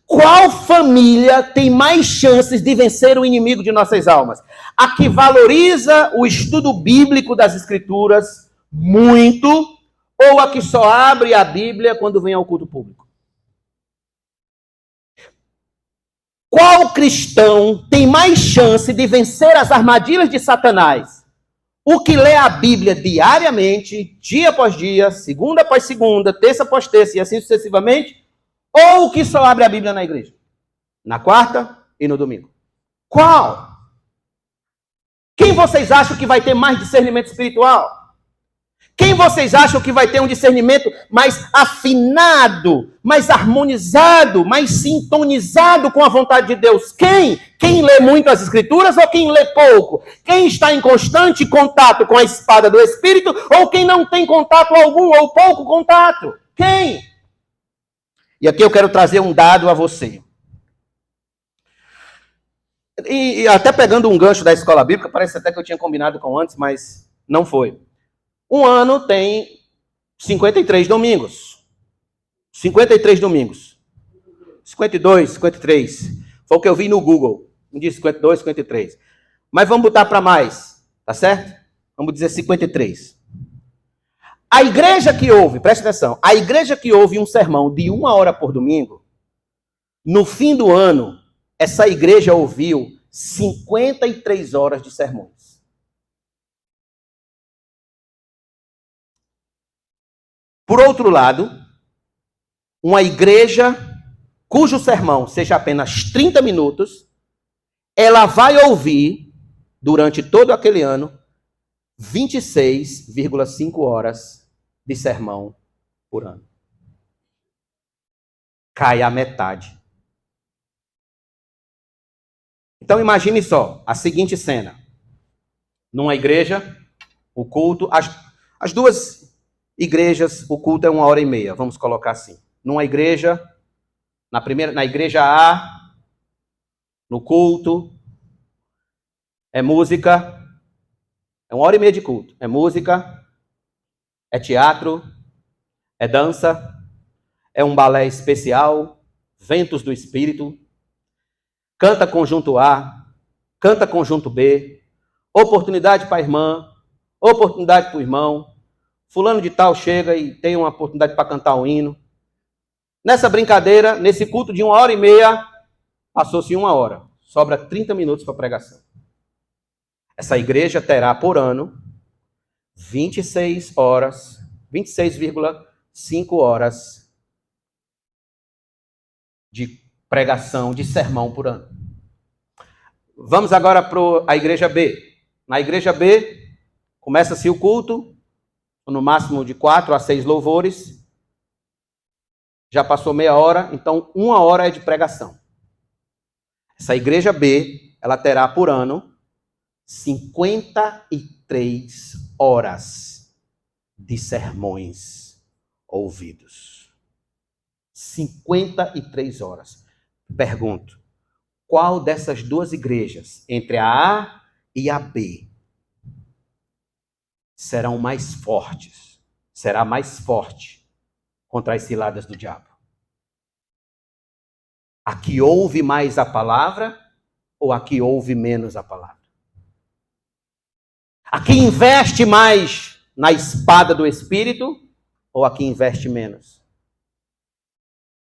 S1: Qual família tem mais chances de vencer o inimigo de nossas almas? A que valoriza o estudo bíblico das Escrituras muito ou a que só abre a Bíblia quando vem ao culto público? Qual cristão tem mais chance de vencer as armadilhas de Satanás? O que lê a Bíblia diariamente, dia após dia, segunda após segunda, terça após terça e assim sucessivamente? Ou o que só abre a Bíblia na igreja? Na quarta e no domingo. Qual? Quem vocês acham que vai ter mais discernimento espiritual? Quem vocês acham que vai ter um discernimento mais afinado, mais harmonizado, mais sintonizado com a vontade de Deus? Quem? Quem lê muito as Escrituras ou quem lê pouco? Quem está em constante contato com a espada do Espírito ou quem não tem contato algum ou pouco contato? Quem? E aqui eu quero trazer um dado a você. E até pegando um gancho da escola bíblica, parece até que eu tinha combinado com antes, mas não foi. Um ano tem 53 domingos. 53 domingos. 52, 53. Foi o que eu vi no Google. Um dia 52, 53. Mas vamos botar para mais, tá certo? Vamos dizer 53. A igreja que ouve, preste atenção, a igreja que ouve um sermão de 1 hora por domingo, no fim do ano, essa igreja ouviu 53 horas de sermões. Por outro lado, uma igreja cujo sermão seja apenas 30 minutos, ela vai ouvir, durante todo aquele ano, 26,5 horas de sermão por ano. Cai a metade. Então imagine só a seguinte cena. Numa igreja, o culto, as duas igrejas, o culto é 1h30, vamos colocar assim. Numa igreja, na igreja A, no culto, é música, é 1h30 de culto. É música, é teatro, é dança, é um balé especial, ventos do espírito, canta conjunto A, canta conjunto B, oportunidade para a irmã, oportunidade para o irmão, fulano de tal chega e tem uma oportunidade para cantar um hino. Nessa brincadeira, nesse culto de 1h30, passou-se 1 hora, sobra 30 minutos para a pregação. Essa igreja terá por ano 26,5 horas de pregação, de sermão por ano. Vamos agora para a igreja B. Na igreja B, começa-se o culto, no máximo de 4 a 6 louvores. Já passou meia hora, então 1 hora é de pregação. Essa igreja B, ela terá por ano 53 horas de sermões ouvidos. 53 horas. Pergunto, qual dessas duas igrejas, entre a A e a B, serão mais fortes? Será mais forte contra as ciladas do diabo? A que ouve mais a palavra ou a que ouve menos a palavra? A que investe mais na espada do Espírito ou a que investe menos?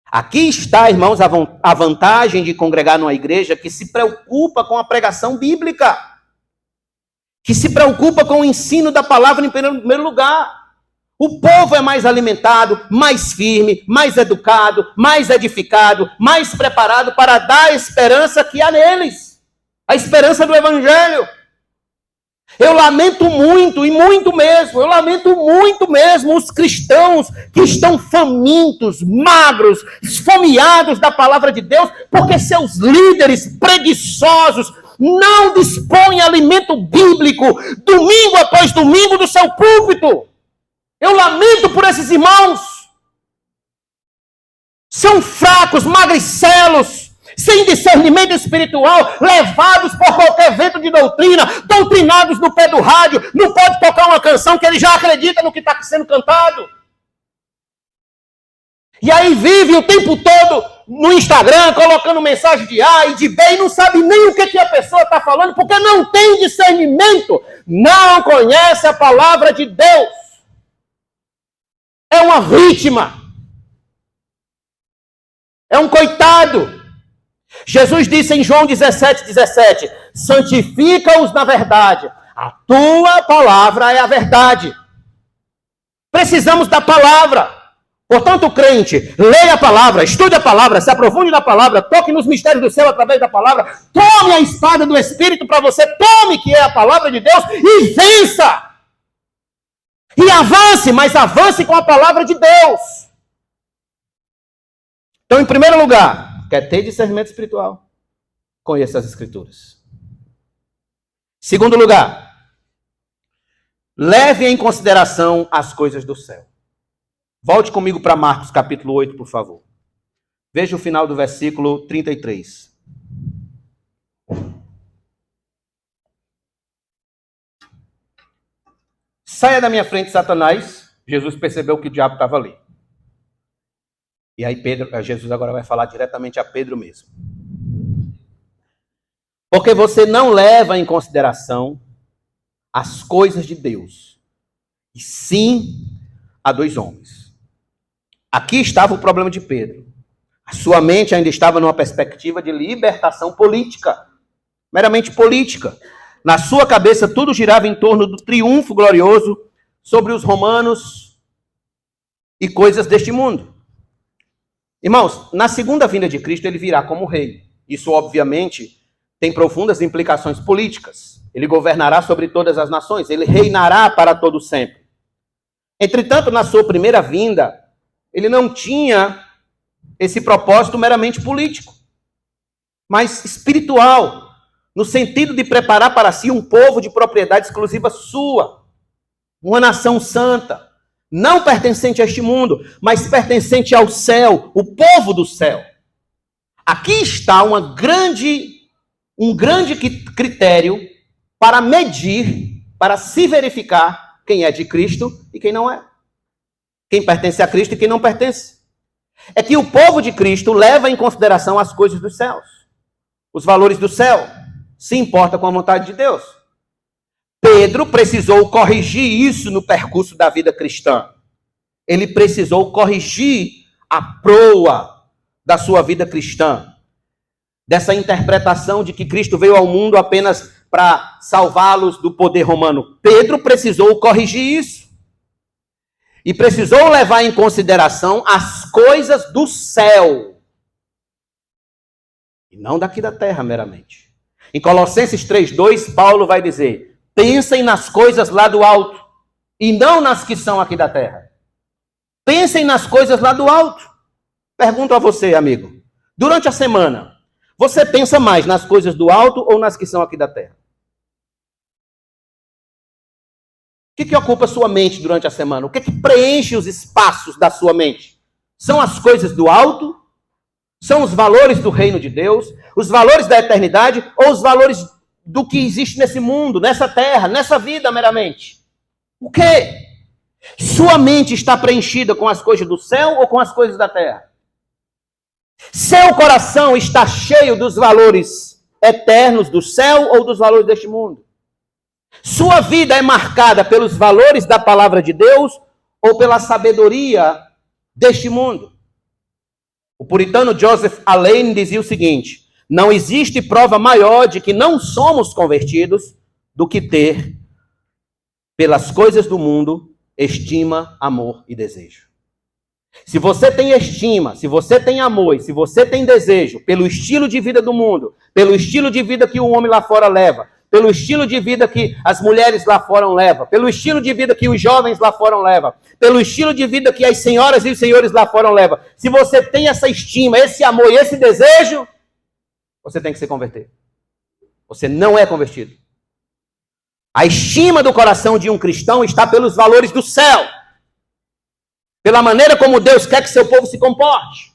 S1: Aqui está, irmãos, a vantagem de congregar numa igreja que se preocupa com a pregação bíblica, que se preocupa com o ensino da palavra em primeiro lugar. O povo é mais alimentado, mais firme, mais educado, mais edificado, mais preparado para dar a esperança que há neles. A esperança do Evangelho. Eu lamento muito, e muito mesmo, eu lamento muito mesmo os cristãos que estão famintos, magros, esfomeados da palavra de Deus, porque seus líderes preguiçosos não dispõem alimento bíblico, domingo após domingo, do seu púlpito. Eu lamento por esses irmãos. São fracos, magricelos, sem discernimento espiritual, levados por qualquer vento de doutrina, doutrinados no pé do rádio, não pode tocar uma canção que ele já acredita no que está sendo cantado. E aí vive o tempo todo no Instagram, colocando mensagem de A e de B, e não sabe nem o que a pessoa está falando, porque não tem discernimento, não conhece a palavra de Deus. É uma vítima. É um coitado. Jesus disse em João 17:17, santifica-os na verdade. A tua palavra é a verdade. Precisamos da palavra. Portanto, crente, leia a palavra, estude a palavra, se aprofunde na palavra, toque nos mistérios do céu através da palavra, tome a espada do Espírito para você, tome que é a palavra de Deus e vença. E avance, mas avance com a palavra de Deus. Então, em primeiro lugar, quer ter discernimento espiritual? Conheça as Escrituras. Segundo lugar, leve em consideração as coisas do céu. Volte comigo para Marcos capítulo 8, por favor. Veja o final do versículo 33. Saia da minha frente, Satanás. Jesus percebeu que o diabo estava ali. E aí Jesus agora vai falar diretamente a Pedro mesmo. Porque você não leva em consideração as coisas de Deus, e sim a 2 homens. Aqui estava o problema de Pedro. A sua mente ainda estava numa perspectiva de libertação política, meramente política. Na sua cabeça, tudo girava em torno do triunfo glorioso sobre os romanos e coisas deste mundo. Irmãos, na segunda vinda de Cristo, ele virá como rei. Isso, obviamente, tem profundas implicações políticas. Ele governará sobre todas as nações. Ele reinará para todo sempre. Entretanto, na sua primeira vinda, ele não tinha esse propósito meramente político, mas espiritual, no sentido de preparar para si um povo de propriedade exclusiva sua, uma nação santa, não pertencente a este mundo, mas pertencente ao céu, o povo do céu. Aqui está um grande critério para medir, para se verificar quem é de Cristo e quem não é. Quem pertence a Cristo e quem não pertence. É que o povo de Cristo leva em consideração as coisas dos céus, os valores do céu, se importa com a vontade de Deus. Pedro precisou corrigir isso no percurso da vida cristã. Ele precisou corrigir a proa da sua vida cristã, dessa interpretação de que Cristo veio ao mundo apenas para salvá-los do poder romano. Pedro precisou corrigir isso. E precisou levar em consideração as coisas do céu. E não daqui da terra, meramente. Em Colossenses 3:2, Paulo vai dizer: pensem nas coisas lá do alto, e não nas que são aqui da terra. Pensem nas coisas lá do alto. Pergunto a você, amigo. Durante a semana, você pensa mais nas coisas do alto ou nas que são aqui da terra? O que ocupa sua mente durante a semana? O que preenche os espaços da sua mente? São as coisas do alto? São os valores do reino de Deus? Os valores da eternidade? Ou os valores do que existe nesse mundo, nessa terra, nessa vida meramente? O quê? Sua mente está preenchida com as coisas do céu ou com as coisas da terra? Seu coração está cheio dos valores eternos do céu ou dos valores deste mundo? Sua vida é marcada pelos valores da palavra de Deus ou pela sabedoria deste mundo? O puritano Joseph Alleine dizia o seguinte: não existe prova maior de que não somos convertidos do que ter, pelas coisas do mundo, estima, amor e desejo. Se você tem estima, se você tem amor e se você tem desejo pelo estilo de vida do mundo, pelo estilo de vida que o homem lá fora leva, pelo estilo de vida que as mulheres lá fora levam, pelo estilo de vida que os jovens lá fora levam, pelo estilo de vida que as senhoras e os senhores lá fora levam, se você tem essa estima, esse amor e esse desejo, você tem que se converter. Você não é convertido. A estima do coração de um cristão está pelos valores do céu, pela maneira como Deus quer que seu povo se comporte.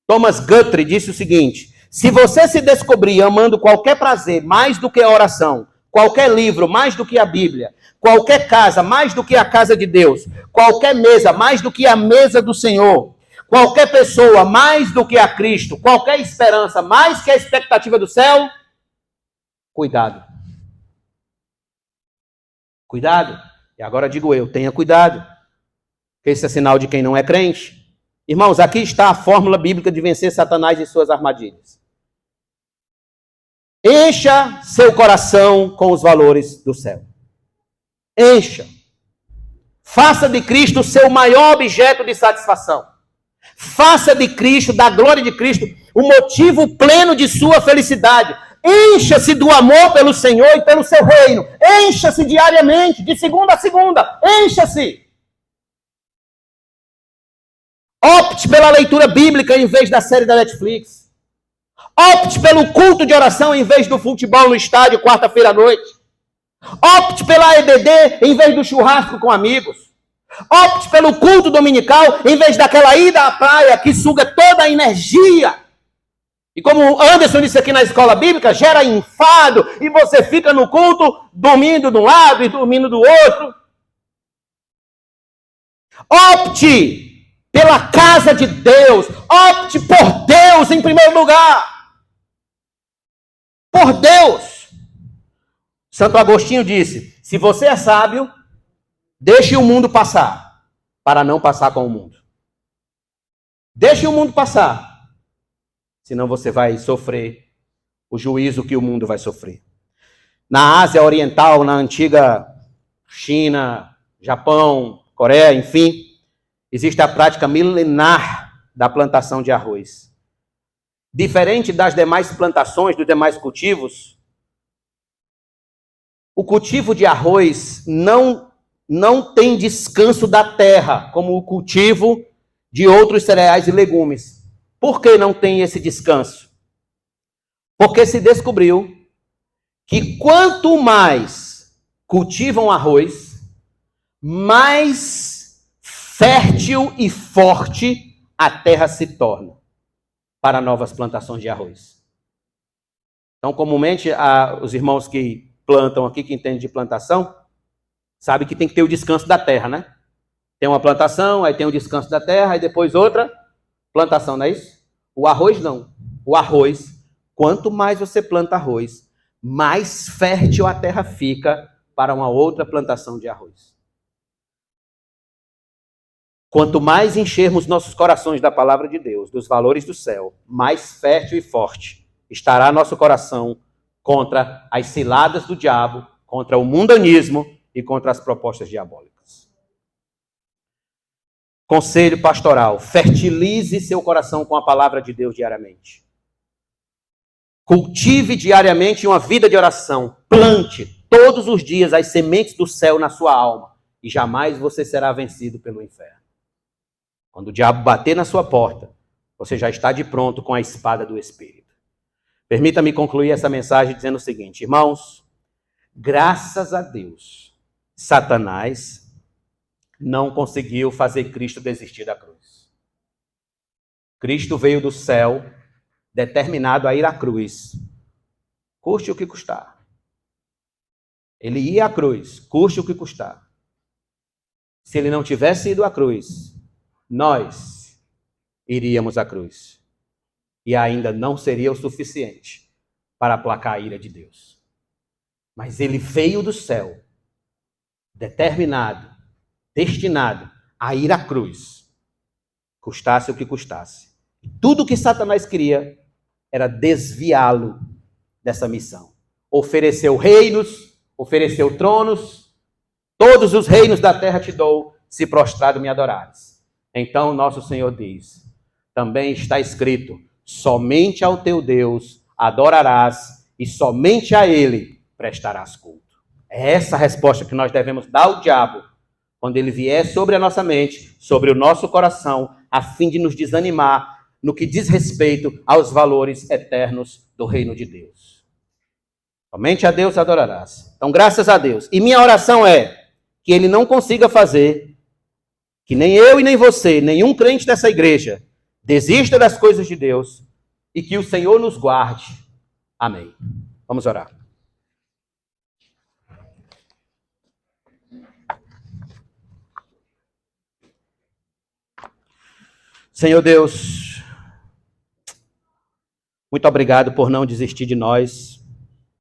S1: Thomas Guthrie disse o seguinte: se você se descobrir amando qualquer prazer mais do que a oração, qualquer livro mais do que a Bíblia, qualquer casa mais do que a casa de Deus, qualquer mesa mais do que a mesa do Senhor, qualquer pessoa mais do que a Cristo, qualquer esperança mais que a expectativa do céu, cuidado. Cuidado. E agora digo eu, tenha cuidado. Esse é sinal de quem não é crente. Irmãos, aqui está a fórmula bíblica de vencer Satanás e suas armadilhas. Encha seu coração com os valores do céu. Encha. Faça de Cristo o seu maior objeto de satisfação. Faça de Cristo, da glória de Cristo, o motivo pleno de sua felicidade. Encha-se do amor pelo Senhor e pelo seu reino. Encha-se diariamente, de segunda a segunda. Encha-se. Opte pela leitura bíblica em vez da série da Netflix. Opte pelo culto de oração em vez do futebol no estádio quarta-feira à noite. Opte pela EBD em vez do churrasco com amigos. Opte pelo culto dominical em vez daquela ida à praia que suga toda a energia. E como Anderson disse aqui na escola bíblica, gera enfado e você fica no culto dormindo de um lado e dormindo do outro. Opte pela casa de Deus. Opte por Deus em primeiro lugar. Por Deus. Santo Agostinho disse: se você é sábio, deixe o mundo passar. para não passar com o mundo. Deixe o mundo passar, senão você vai sofrer o juízo que o mundo vai sofrer. Na Ásia Oriental, na antiga China, Japão, Coreia, enfim, existe a prática milenar da plantação de arroz. Diferente das demais plantações, dos demais cultivos, o cultivo de arroz não tem descanso da terra, como o cultivo de outros cereais e legumes. Por que não tem esse descanso? Porque se descobriu que quanto mais cultivam arroz, mais fértil e forte a terra se torna para novas plantações de arroz. Então, comumente, os irmãos que plantam aqui, que entendem de plantação, sabem que tem que ter o descanso da terra, né? Tem uma plantação, aí tem o descanso da terra, aí depois outra plantação, não é isso? O arroz não. O arroz, quanto mais você planta arroz, mais fértil a terra fica para uma outra plantação de arroz. Quanto mais enchermos nossos corações da palavra de Deus, dos valores do céu, mais fértil e forte estará nosso coração contra as ciladas do diabo, contra o mundanismo e contra as propostas diabólicas. Conselho pastoral: fertilize seu coração com a palavra de Deus diariamente. Cultive diariamente uma vida de oração. Plante todos os dias as sementes do céu na sua alma e jamais você será vencido pelo inferno. Quando o diabo bater na sua porta, você já está de pronto com a espada do Espírito. Permita-me concluir essa mensagem dizendo o seguinte: irmãos, graças a Deus, Satanás não conseguiu fazer Cristo desistir da cruz. Cristo veio do céu determinado a ir à cruz, custe o que custar. Ele ia à cruz, custe o que custar. Se ele não tivesse ido à cruz, nós iríamos à cruz. E ainda não seria o suficiente para aplacar a ira de Deus. Mas ele veio do céu, determinado, destinado a ir à cruz, custasse o que custasse. Tudo que Satanás queria era desviá-lo dessa missão. Ofereceu reinos, ofereceu tronos, todos os reinos da terra te dou, se prostrado me adorares. Então nosso Senhor diz, também está escrito, somente ao teu Deus adorarás e somente a ele prestarás culto. É essa a resposta que nós devemos dar ao diabo quando ele vier sobre a nossa mente, sobre o nosso coração, a fim de nos desanimar no que diz respeito aos valores eternos do reino de Deus. Somente a Deus adorarás. Então, graças a Deus. E minha oração é que ele não consiga fazer, que nem eu e nem você, nenhum crente dessa igreja, desista das coisas de Deus e que o Senhor nos guarde. Amém. Vamos orar. Senhor Deus, muito obrigado por não desistir de nós.